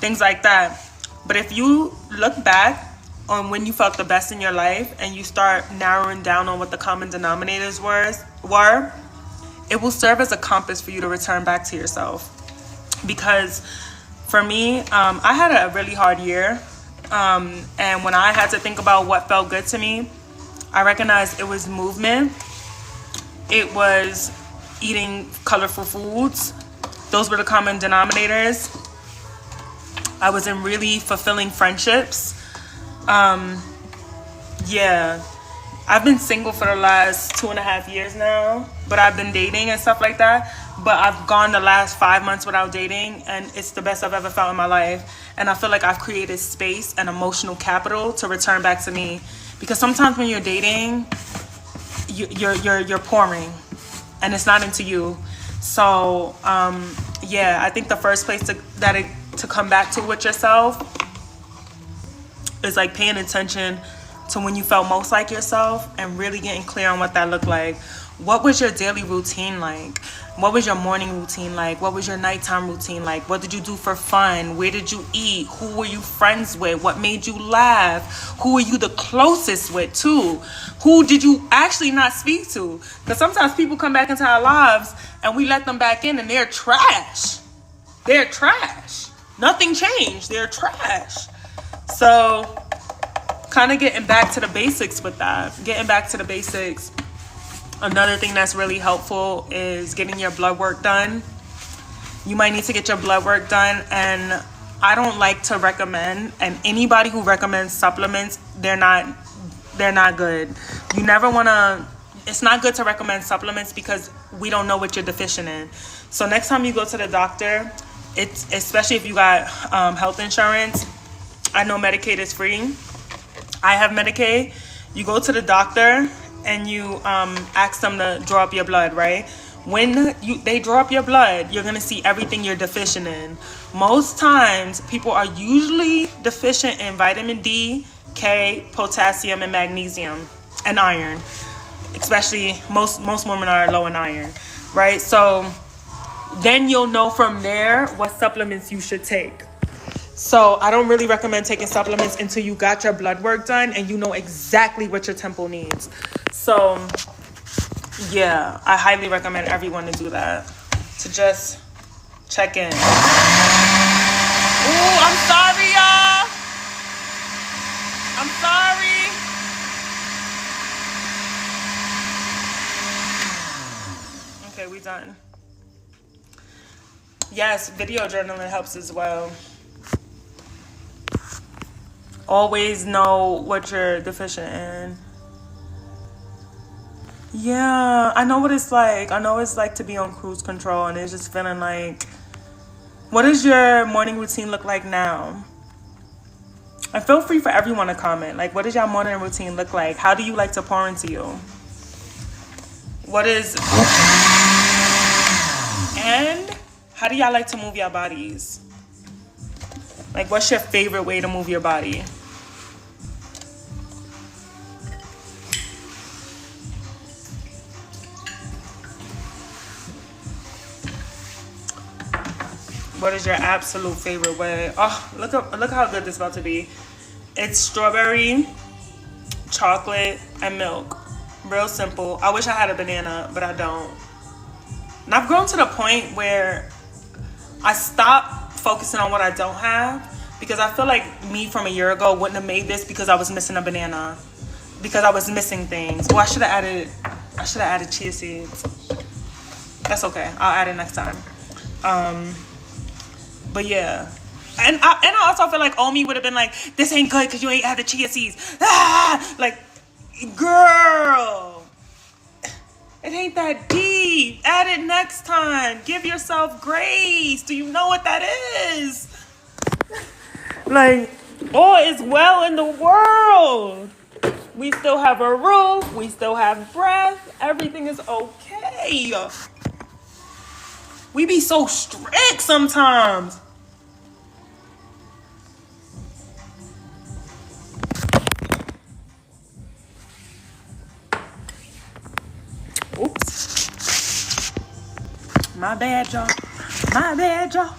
things like that. But if you look back on when you felt the best in your life and you start narrowing down on what the common denominators were, it will serve as a compass for you to return back to yourself. Because for me, I had a really hard year. And when I had to think about what felt good to me, I recognized it was movement. It was eating colorful foods. Those were the common denominators. I was in really fulfilling friendships. Yeah. I've been single for the last 2.5 years now, but I've been dating and stuff like that. But I've gone the last 5 months without dating, and it's the best I've ever felt in my life. And I feel like I've created space and emotional capital to return back to me. Because sometimes when you're dating, you're pouring, and it's not into you. So yeah, I think the first place to come back to with yourself is like paying attention to when you felt most like yourself and really getting clear on what that looked like. What was your daily routine like? What was your morning routine like? What was your nighttime routine like? What did you do for fun? Where did you eat? Who were you friends with? What made you laugh? Who were you the closest with too? Who did you actually not speak to? Because sometimes people come back into our lives and we let them back in and they're trash. They're trash. Nothing changed. They're trash. So kind of getting back to the basics with that. Getting back to the basics. Another thing that's really helpful is getting your blood work done. You might need to get your blood work done, and I don't like to recommend, and anybody who recommends supplements, they're not good. You never want to, it's not good to recommend supplements because we don't know what you're deficient in. So next time you go to the doctor, it's especially if you got health insurance. I know Medicaid is free. I have Medicaid. You go to the doctor and you ask them to draw up your blood, right? When they draw up your blood, you're going to see everything you're deficient in. Most times, people are usually deficient in vitamin D, K, potassium, and magnesium, and iron. Especially, most women are low in iron, right? So then you'll know from there what supplements you should take. So I don't really recommend taking supplements until you got your blood work done and you know exactly what your temple needs. So yeah, I highly recommend everyone to do that. To just check in. Ooh, I'm sorry, y'all. I'm sorry. we done? Yes, video journaling helps as well. Always know what you're deficient in. Yeah, I know what it's like. I know what it's like to be on cruise control and it's just feeling like, what does your morning routine look like now? And feel free for everyone to comment. Like, what does your morning routine look like? How do you like to pour into you? What is... And how do y'all like to move your bodies? Like, what's your favorite way to move your body? What is your absolute favorite way? Oh, look how good this is about to be. It's strawberry, chocolate, and milk. Real simple. I wish I had a banana, but I don't. And I've grown to the point where I stopped focusing on what I don't have, because I feel like me from a year ago wouldn't have made this because I was missing a banana, because I was missing things. Well, I should have added chia seeds. That's okay. I'll add it next time. But yeah, and I also feel like Omi would have been like, this ain't good because you ain't had the chia seeds. Ah, like, girl, it ain't that deep. Add it next time. Give yourself grace. Do you know what that is? Like, all is well in the world. We still have a roof. We still have breath. Everything is okay. We be so strict sometimes. Oops. My bad, y'all. My bad, y'all.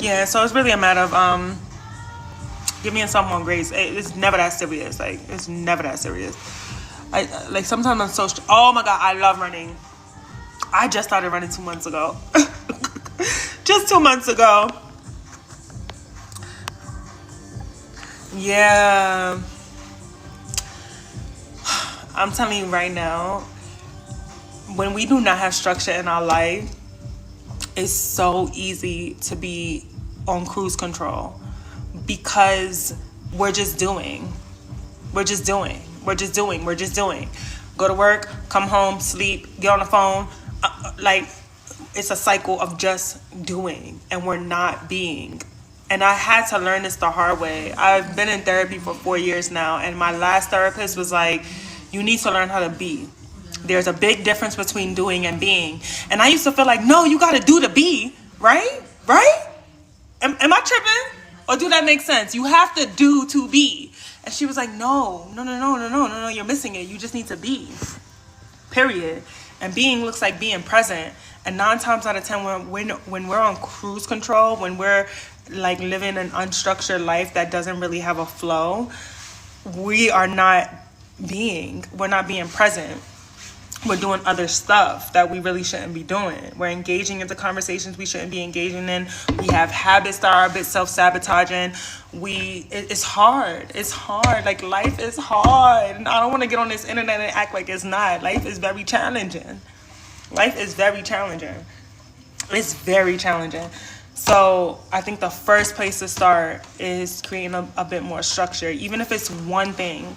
Yeah, so it's really a matter of give me some more grace. It's never that serious. Like, it's never that serious. Like, sometimes I'm so... Oh, my God. I love running. I just started running 2 months ago. Just 2 months ago. Yeah. I'm telling you right now, when we do not have structure in our life, it's so easy to be on cruise control because we're just doing. We're just doing. Go to work, come home, sleep, get on the phone. Like, it's a cycle of just doing, and we're not being. And I had to learn this the hard way. I've been in therapy for 4 years now, and my last therapist was like, you need to learn how to be. There's a big difference between doing and being. And I used to feel like, no, you got to do to be, right? Right? Am I tripping? Or do that make sense? You have to do to be. And she was like, no, you're missing it. You just need to be, period. And being looks like being present. And 9 times out of 10, when we're on cruise control, when we're like living an unstructured life that doesn't really have a flow, we are not being. We're not being present. We're doing other stuff that we really shouldn't be doing. We're engaging into conversations we shouldn't be engaging in. We have habits that are a bit self-sabotaging. It's hard. It's hard. Like, life is hard. And I don't want to get on this internet and act like it's not. Life is very challenging. It's very challenging. So I think the first place to start is creating a bit more structure. Even if it's one thing,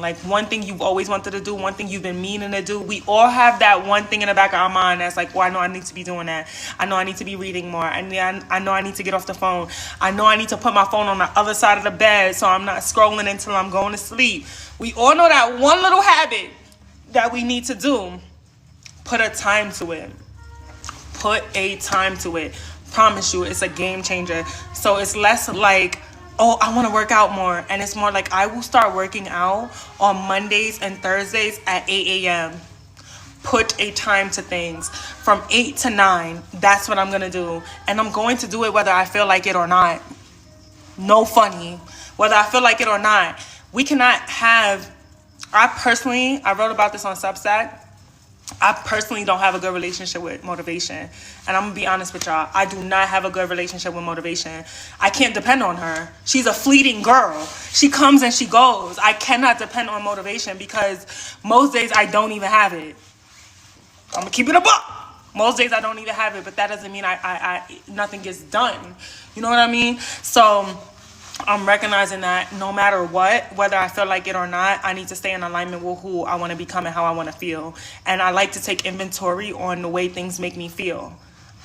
like one thing you've always wanted to do, one thing you've been meaning to do. We all have that one thing in the back of our mind that's like, well, I know I need to be doing that. I know I need to be reading more. I know I need to get off the phone. I know I need to put my phone on the other side of the bed so I'm not scrolling until I'm going to sleep. We all know that one little habit that we need to do. Put a time to it. Promise you, it's a game changer. So it's less like, oh, I want to work out more. And it's more like, I will start working out on Mondays and Thursdays at 8 a.m. Put a time to things. From 8 to 9, that's what I'm going to do. And I'm going to do it whether I feel like it or not. No funny. Whether I feel like it or not. We cannot have... I wrote about this on Substack. I personally don't have a good relationship with motivation. And I'm going to be honest with y'all. I do not have a good relationship with motivation. I can't depend on her. She's a fleeting girl. She comes and she goes. I cannot depend on motivation because most days I don't even have it. I'm going to keep it a buck. Most days I don't even have it, but that doesn't mean I nothing gets done. You know what I mean? So I'm recognizing that no matter what, whether I feel like it or not, I need to stay in alignment with who I want to become and how I want to feel. And I like to take inventory on the way things make me feel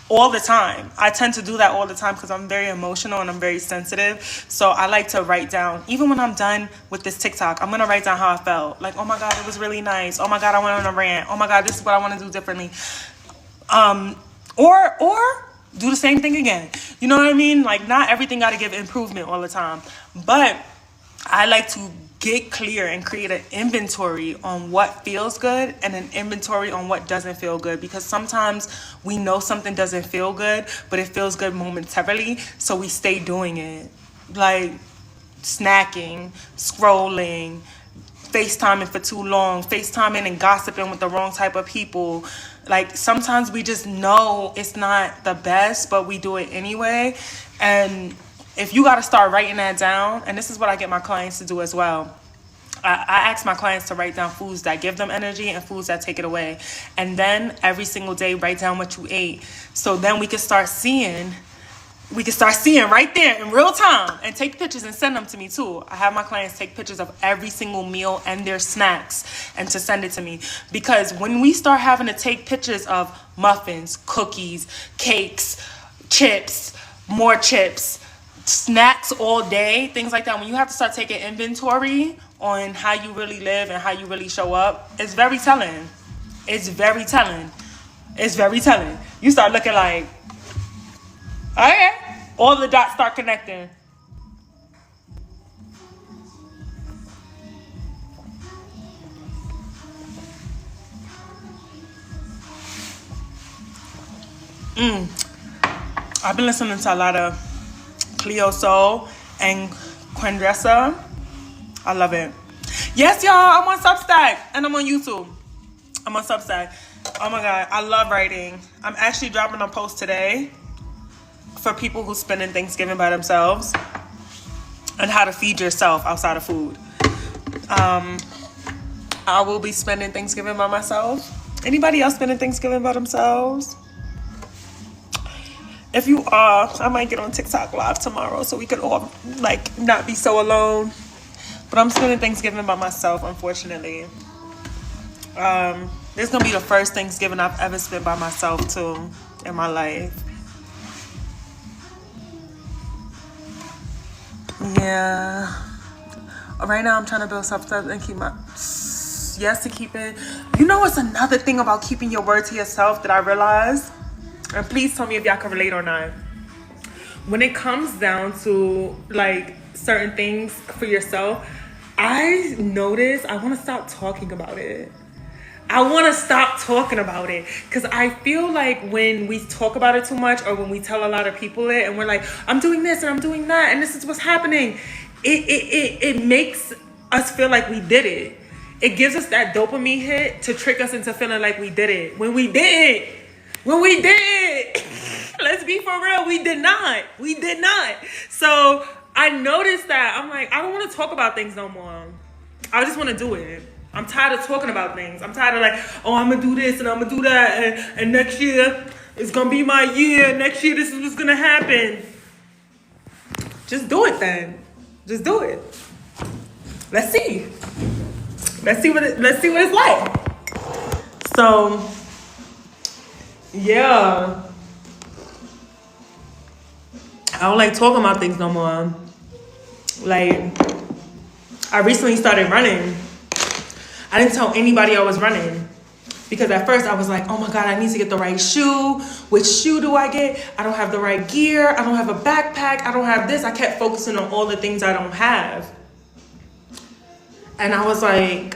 all the time. I tend to do that all the time because I'm very emotional and I'm very sensitive. So I like to write down, even when I'm done with this TikTok, I'm going to write down how I felt. Like, oh my God, it was really nice. Oh my God, I went on a rant. Oh my God, this is what I want to do differently. Or do the same thing again. You know what I mean? Like, not everything got to give improvement all the time. But I like to get clear and create an inventory on what feels good and an inventory on what doesn't feel good. Because sometimes we know something doesn't feel good, but it feels good momentarily. So we stay doing it. Like snacking, scrolling, FaceTiming for too long, FaceTiming and gossiping with the wrong type of people. Like, sometimes we just know it's not the best, but we do it anyway. And if you got to start writing that down, and this is what I get my clients to do as well. I ask my clients to write down foods that give them energy and foods that take it away. And then every single day, write down what you ate. So then we can start seeing right there in real time and take pictures and send them to me too. I have my clients take pictures of every single meal and their snacks and to send it to me. Because when we start having to take pictures of muffins, cookies, cakes, chips, more chips, snacks all day, things like that, when you have to start taking inventory on how you really live and how you really show up, it's very telling. It's very telling. It's very telling. You start looking like, okay, all the dots start connecting. I've been listening to a lot of Cleo Soul and Quandressa. I love it. Yes, y'all, I'm on Substack and I'm on YouTube. I'm on Substack. Oh my God, I love writing. I'm actually dropping a post today for people who spending Thanksgiving by themselves and how to feed yourself outside of food. I will be spending Thanksgiving by myself. Anybody else spending Thanksgiving by themselves? If you are, I might get on TikTok live tomorrow so we could all like not be so alone. But I'm spending Thanksgiving by myself, unfortunately. This is gonna be the first Thanksgiving I've ever spent by myself too in my life. Yeah. Right now I'm trying to build self-stuff and keep my to keep it. You know what's another thing about keeping your word to yourself that I realized? And please tell me if y'all can relate or not. When it comes down to like certain things for yourself, I notice I want to stop talking about it. I want to stop talking about it because I feel like when we talk about it too much or when we tell a lot of people it and we're like, I'm doing this and I'm doing that and this is what's happening, it makes us feel like we did it. It gives us that dopamine hit to trick us into feeling like we did it. When we did, let's be for real, we did not. So I noticed that. I'm like, I don't want to talk about things no more. I just want to do it. I'm tired of talking about things. I'm tired of like, oh, I'm going to do this and I'm going to do that. And next year, it's going to be my year. Next year, this is what's going to happen. Just do it then. Just do it. Let's see. Let's see what it's like. So, yeah. I don't like talking about things no more. Like, I recently started running. I didn't tell anybody I was running because at first I was like, oh my God, I need to get the right shoe. Which shoe do I get? I don't have the right gear. I don't have a backpack. I don't have this. I kept focusing on all the things I don't have. And I was like,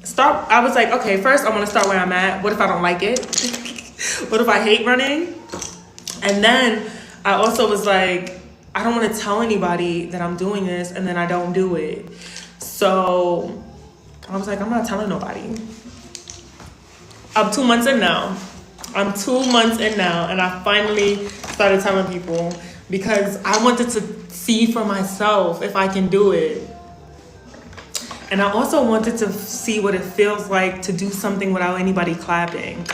okay, first I want to start where I'm at. What if I don't like it? What if I hate running? And then I also was like, I don't want to tell anybody that I'm doing this and then I don't do it. So I was like, I'm not telling nobody. I'm 2 months in now. And I finally started telling people because I wanted to see for myself if I can do it. And I also wanted to see what it feels like to do something without anybody clapping.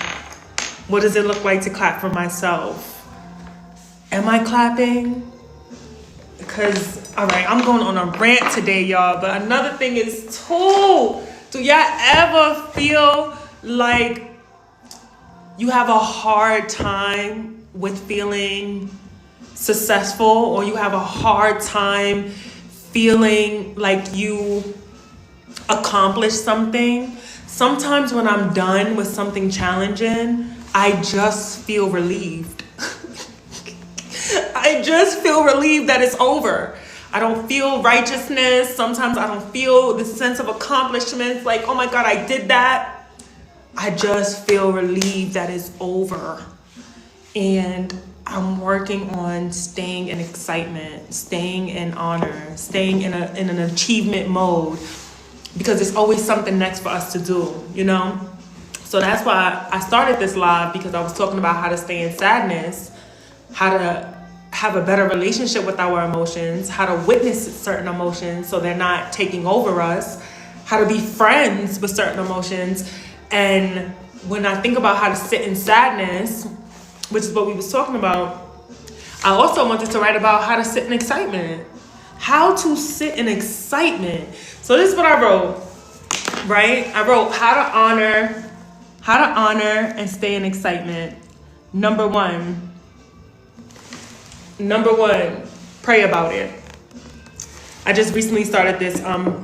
What does it look like to clap for myself? Am I clapping? Because, all right, I'm going on a rant today, y'all. But another thing is, too, do y'all ever feel like you have a hard time with feeling successful, or you have a hard time feeling like you accomplished something? Sometimes when I'm done with something challenging, I just feel relieved. I just feel relieved that it's over. I don't feel righteousness. Sometimes I don't feel the sense of accomplishment. Like, oh my God, I did that. I just feel relieved that it's over. And I'm working on staying in excitement, staying in honor, staying in an achievement mode, because there's always something next for us to do, you know? So that's why I started this live, because I was talking about how to stay in sadness, how to have a better relationship with our emotions, how to witness certain emotions so they're not taking over us, how to be friends with certain emotions. And when I think about how to sit in sadness, which is what we was talking about, I also wanted to write about how to sit in excitement. How to sit in excitement. So this is what I wrote, right? I wrote how to honor and stay in excitement. Number one, pray about it. I just recently started this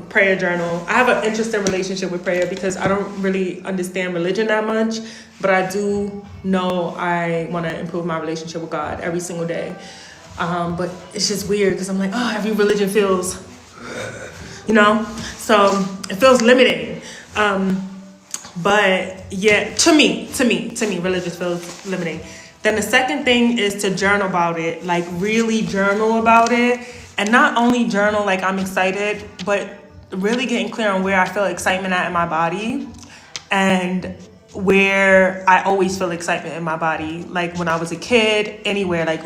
prayer journal. I have an interesting relationship with prayer because I don't really understand religion that much, but I do know I want to improve my relationship with God every single day. But it's just weird because I'm like, oh, every religion feels, you know? So it feels limiting. But yeah, to me, religion feels limiting. Then the second thing is to journal about it, like really journal about it. And not only journal like I'm excited, but really getting clear on where I feel excitement at in my body and where I always feel excitement in my body. Like when I was a kid, anywhere, like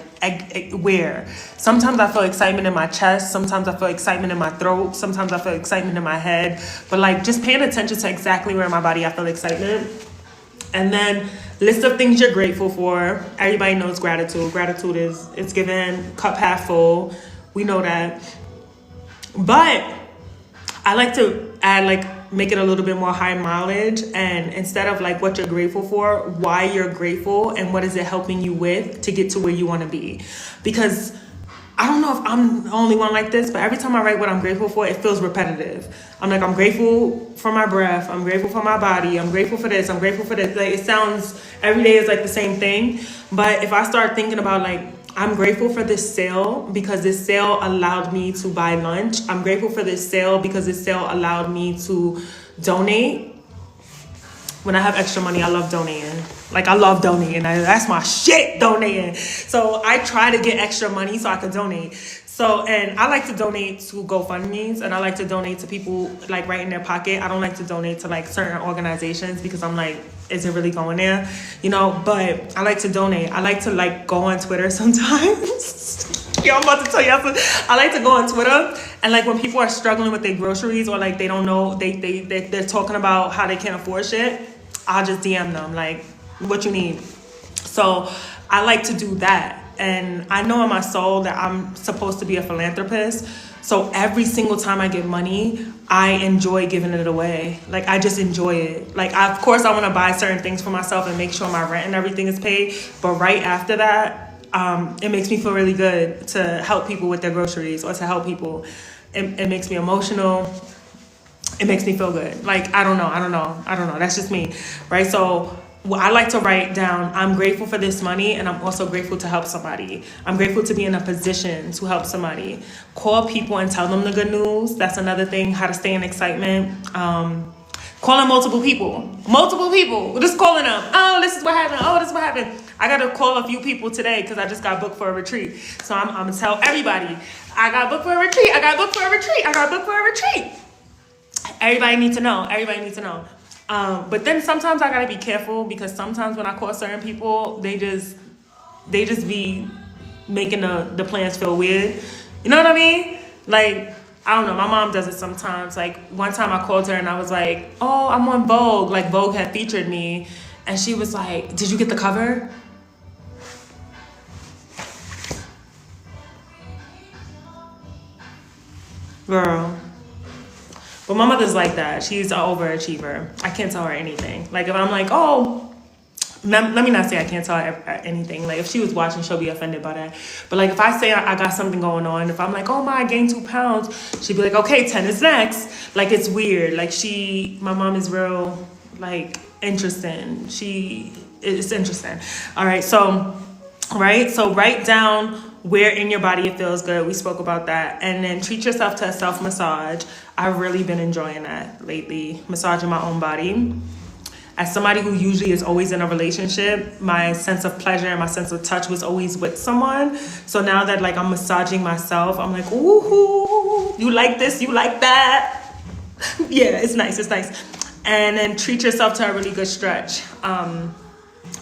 where. Sometimes I feel excitement in my chest. Sometimes I feel excitement in my throat. Sometimes I feel excitement in my head. But like just paying attention to exactly where in my body I feel excitement. And then list of things you're grateful for. Everybody knows gratitude. Gratitude is, it's given cup half full. We know that. But I like to add, like, make it a little bit more high mileage. And instead of like what you're grateful for, why you're grateful and what is it helping you with to get to where you want to be. Because I don't know if I'm the only one like this, but every time I write what I'm grateful for, it feels repetitive. I'm like, I'm grateful for my breath. I'm grateful for my body. I'm grateful for this. I'm grateful for this. Like, it sounds, every day is like the same thing. But if I start thinking about like, I'm grateful for this sale because this sale allowed me to buy lunch. I'm grateful for this sale because this sale allowed me to donate. When I have extra money, I love donating. Like, I love donating. That's my shit, donating. So I try to get extra money so I can donate. So, and I like to donate to GoFundMes, and I like to donate to people like right in their pocket. I don't like to donate to like certain organizations because I'm like, is it really going there? You know, but I like to donate. I like to like go on Twitter sometimes. Yo, I'm about to tell you something. I like to go on Twitter and like when people are struggling with their groceries or like they don't know, they're talking about how they can't afford shit, I'll just DM them like, what you need. So I like to do that. And I know in my soul that I'm supposed to be a philanthropist. So every single time I get money, I enjoy giving it away. Like, I just enjoy it. Like, of course, I want to buy certain things for myself and make sure my rent and everything is paid. But right after that, it makes me feel really good to help people with their groceries or to help people. It makes me emotional. It makes me feel good. Like, I don't know. That's just me, right? So I like to write down, I'm grateful for this money, and I'm also grateful to help somebody. I'm grateful to be in a position to help somebody. Call people and tell them the good news. That's another thing, how to stay in excitement. Calling multiple people. Just calling them. Oh, this is what happened. I got to call a few people today because I just got booked for a retreat. So I'm going to tell everybody, I got booked for a retreat. Everybody needs to know. But then sometimes I gotta be careful because sometimes when I call certain people, they just be making the plans feel weird. You know what I mean? Like, I don't know, my mom does it sometimes. Like, one time I called her and I was like, oh, I'm on Vogue. Like, Vogue had featured me. And she was like, did you get the cover? Girl. But my mother's like that. She's an overachiever. I can't tell her anything. Like, if I'm like, oh, let me not say I can't tell her anything. Like, if she was watching, she'll be offended by that. But, like, if I say I got something going on, if I'm like, oh, my, I gained 2 pounds, she'd be like, okay, 10 is next. Like, it's weird. Like, my mom is real, like, interesting. It's interesting. All right, so write down where in your body it feels good. We spoke about that. And then treat yourself to a self-massage. I've really been enjoying that lately, massaging my own body. As somebody who usually is always in a relationship, my sense of pleasure and my sense of touch was always with someone. So now that like I'm massaging myself, I'm like, ooh, you like this, you like that. Yeah, it's nice. And then treat yourself to a really good stretch.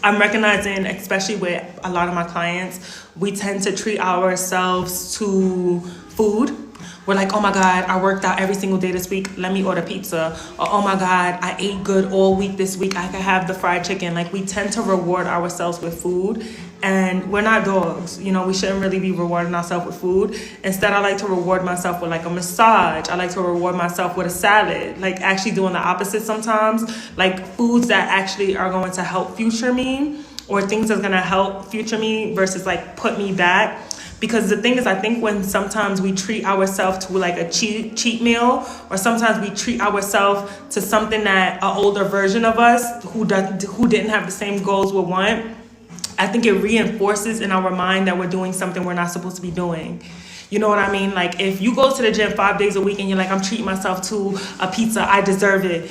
I'm recognizing, especially with a lot of my clients, we tend to treat ourselves to food. We're like, oh my God, I worked out every single day this week. Let me order pizza. Or, oh my God, I ate good all week this week. I can have the fried chicken. Like, we tend to reward ourselves with food. And we're not dogs. You know, we shouldn't really be rewarding ourselves with food. Instead, I like to reward myself with like a massage. I like to reward myself with a salad. Like, actually doing the opposite sometimes. Like, foods that actually are going to help future me, or things that's going to help future me versus like put me back. Because the thing is, I think when sometimes we treat ourselves to like a cheat meal, or sometimes we treat ourselves to something that an older version of us who didn't have the same goals would want, I think it reinforces in our mind that we're doing something we're not supposed to be doing. You know what I mean? Like, if you go to the gym 5 days a week and you're like, I'm treating myself to a pizza, I deserve it.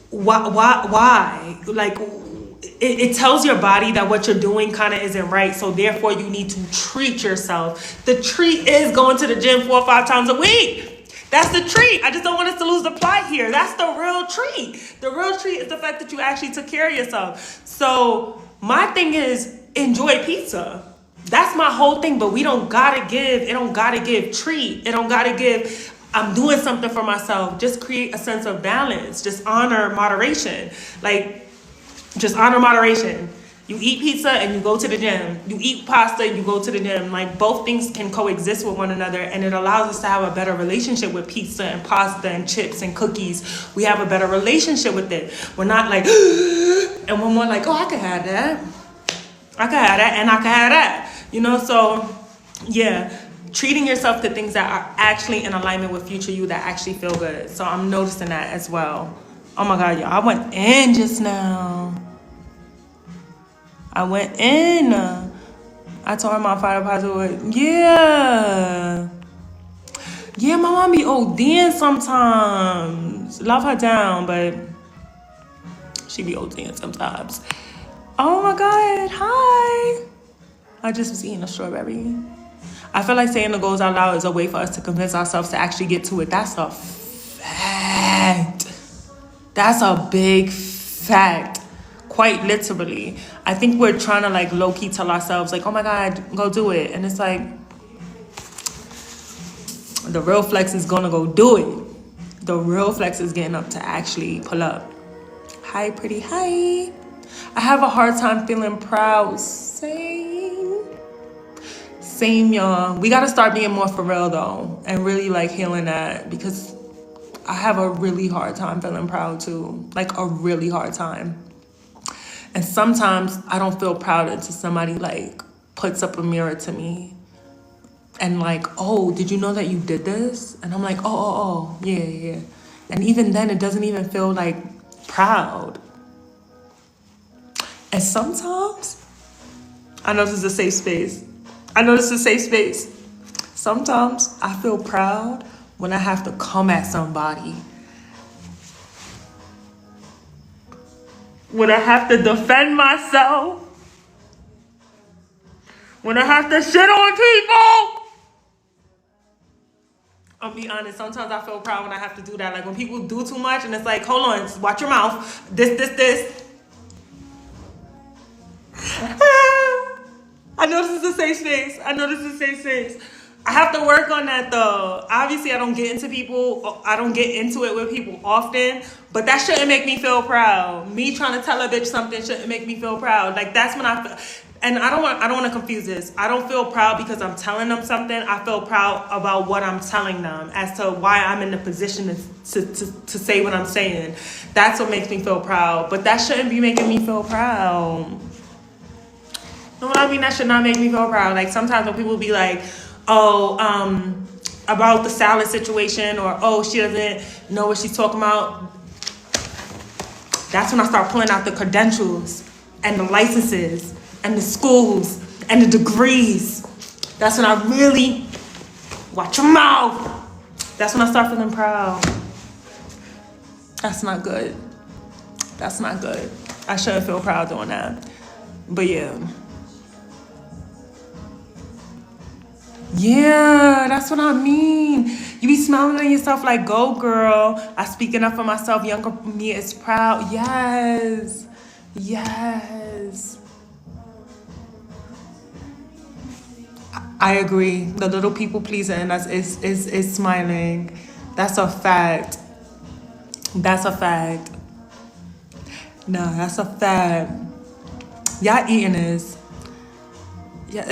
Why? Like, it tells your body that what you're doing kind of isn't right. So therefore you need to treat yourself. The treat is going to the gym 4 or 5 times a week. That's the treat. I just don't want us to lose the plot here. That's the real treat. The real treat is the fact that you actually took care of yourself. So my thing is, enjoy pizza. That's my whole thing. But it don't gotta give treat. It don't gotta give, I'm doing something for myself. Just create a sense of balance. Just honor moderation. Just honor moderation. You eat pizza and you go to the gym. You eat pasta and you go to the gym. Like, both things can coexist with one another, and it allows us to have a better relationship with pizza and pasta and chips and cookies. We have a better relationship with it. We're not like, and we're more like, oh, I can have that. I can have that and I can have that. You know, so yeah, treating yourself to things that are actually in alignment with future you, that actually feel good. So I'm noticing that as well. Oh my God, y'all, I went in just now. I went in. I told her my father positive. Yeah. Yeah, my mom be ODing sometimes. Love her down, but she be ODing sometimes. Oh my God, hi. I just was eating a strawberry. I feel like saying the goals out loud is a way for us to convince ourselves to actually get to it. That's a fact. That's a big fact. Quite literally. I think we're trying to like low-key tell ourselves like, oh my God, go do it. And it's like, the real flex is gonna go do it. The real flex is getting up to actually pull up. Hi, pretty, hi. I have a hard time feeling proud. Same, y'all. We gotta start being more for real though, and really like healing that, because I have a really hard time feeling proud too. Like, a really hard time. And sometimes I don't feel proud until somebody like puts up a mirror to me and like, oh, did you know that you did this? And I'm like, oh, yeah. And even then it doesn't even feel like proud. And sometimes, I know this is a safe space. Sometimes I feel proud when I have to come at somebody. When I have to defend myself. When I have to shit on people. I'll be honest, sometimes I feel proud when I have to do that. Like when people do too much and it's like, hold on, watch your mouth. This. I know this is a safe space. I have to work on that though. Obviously, I don't get into it with people often, but that shouldn't make me feel proud. Me trying to tell a bitch something shouldn't make me feel proud. Like that's when I feel, and I don't want to confuse this. I don't feel proud because I'm telling them something. I feel proud about what I'm telling them as to why I'm in the position to say what I'm saying. That's what makes me feel proud. But that shouldn't be making me feel proud. You know what I mean? That should not make me feel proud. Like sometimes when people be like, about the salad situation, or she doesn't know what she's talking about. That's when I start pulling out the credentials and the licenses and the schools and the degrees. That's when I really watch your mouth. That's when I start feeling proud. That's not good. I shouldn't feel proud doing that. But yeah, that's what I mean. You be smiling at yourself like, go girl. I speaking up for myself. Younger me is proud. Yes. I agree. The little people pleaser in us is smiling. That's a fact. No, that's a fact. Y'all eating this. Yeah.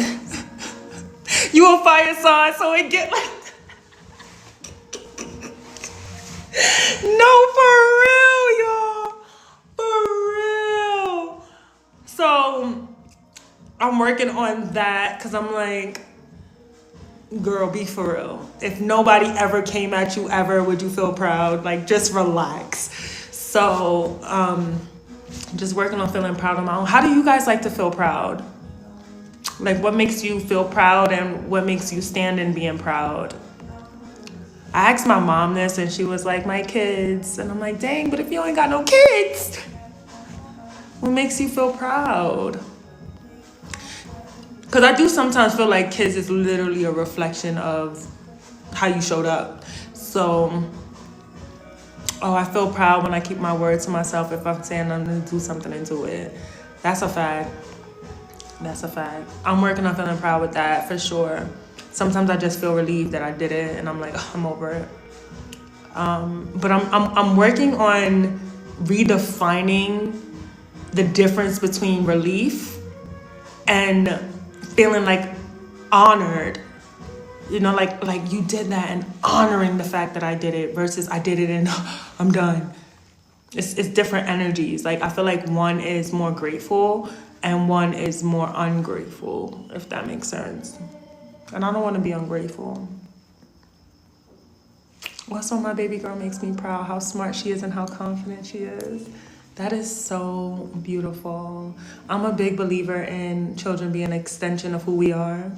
You on fire sauce, so it get like. No, for real, y'all. For real. So I'm working on that because I'm like, girl, be for real. If nobody ever came at you ever, would you feel proud? Like, just relax. So, just working on feeling proud of my own. How do you guys like to feel proud? Like, what makes you feel proud and what makes you stand in being proud? I asked my mom this and she was like, my kids. And I'm like, dang, but if you ain't got no kids, what makes you feel proud? Because I do sometimes feel like kids is literally a reflection of how you showed up. So, I feel proud when I keep my word to myself if I'm saying I'm going to do something and do it. That's a fact. I'm working on feeling proud with that for sure. Sometimes I just feel relieved that I did it and I'm like, I'm over it. But I'm working on redefining the difference between relief and feeling like honored. You know, like you did that and honoring the fact that I did it versus I did it and I'm done. It's different energies. Like I feel like one is more grateful and one is more ungrateful, if that makes sense. And I don't want to be ungrateful. Also, my baby girl makes me proud, how smart she is and how confident she is. That is so beautiful. I'm a big believer in children being an extension of who we are.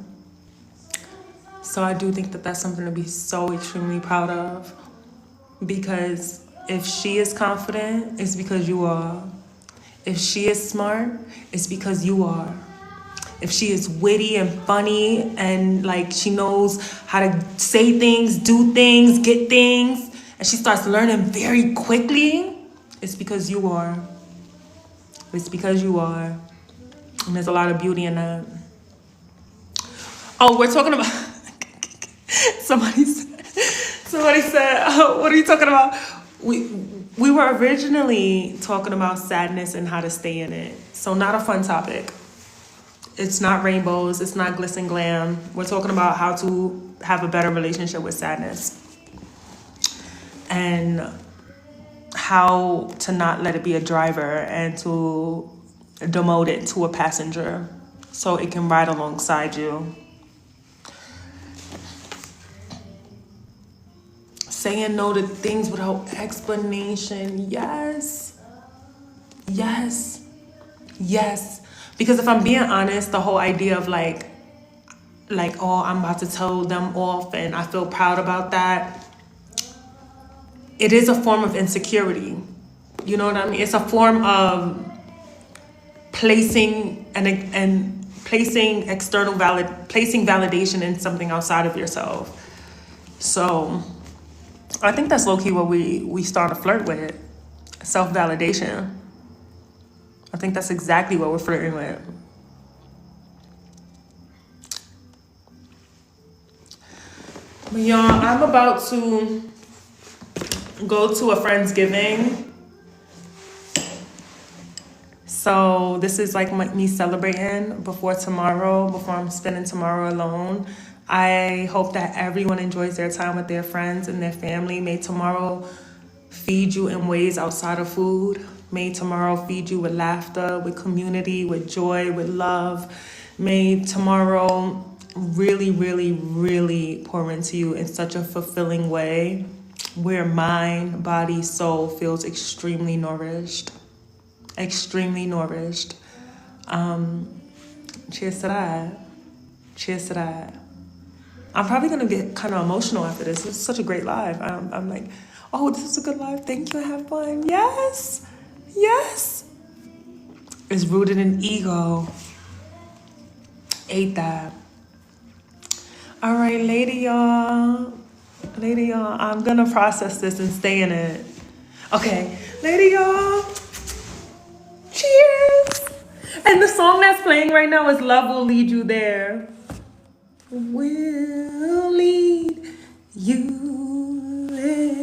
So I do think that that's something to be so extremely proud of. Because if she is confident, it's because you are. If she is smart, it's because you are. If she is witty and funny and like she knows how to say things, do things, get things, and she starts learning very quickly, it's because you are. It's because you are. And there's a lot of beauty in that. Oh, we're talking about... Somebody said, oh, what are you talking about? We were originally talking about sadness and how to stay in it. So not a fun topic. It's not rainbows. It's not glitz and glam. We're talking about how to have a better relationship with sadness. And how to not let it be a driver and to demote it to a passenger so it can ride alongside you. Saying no to things without explanation. Yes. Because if I'm being honest, the whole idea of like, oh, I'm about to tell them off and I feel proud about that. It is a form of insecurity. You know what I mean? It's a form of placing placing validation in something outside of yourself. So I think that's low key what we start to flirt with. Self-validation. I think that's exactly what we're flirting with. But y'all, I'm about to go to a Friendsgiving. So this is like me celebrating before tomorrow, before I'm spending tomorrow alone. I hope that everyone enjoys their time with their friends and their family. May tomorrow feed you in ways outside of food. May tomorrow feed you with laughter, with community, with joy, with love. May tomorrow really, really, really pour into you in such a fulfilling way where mind, body, soul feels extremely nourished. Extremely nourished. Cheers to that. Cheers to that. I'm probably gonna get kind of emotional after this. It's such a great live. I'm like, oh, this is a good live. Thank you. Have fun. Yes. Yes. It's rooted in ego. Ate that. All right, lady y'all. Lady y'all, I'm gonna process this and stay in it. Okay, lady y'all. Cheers. And the song that's playing right now is Love Will Lead You There. Will lead you there.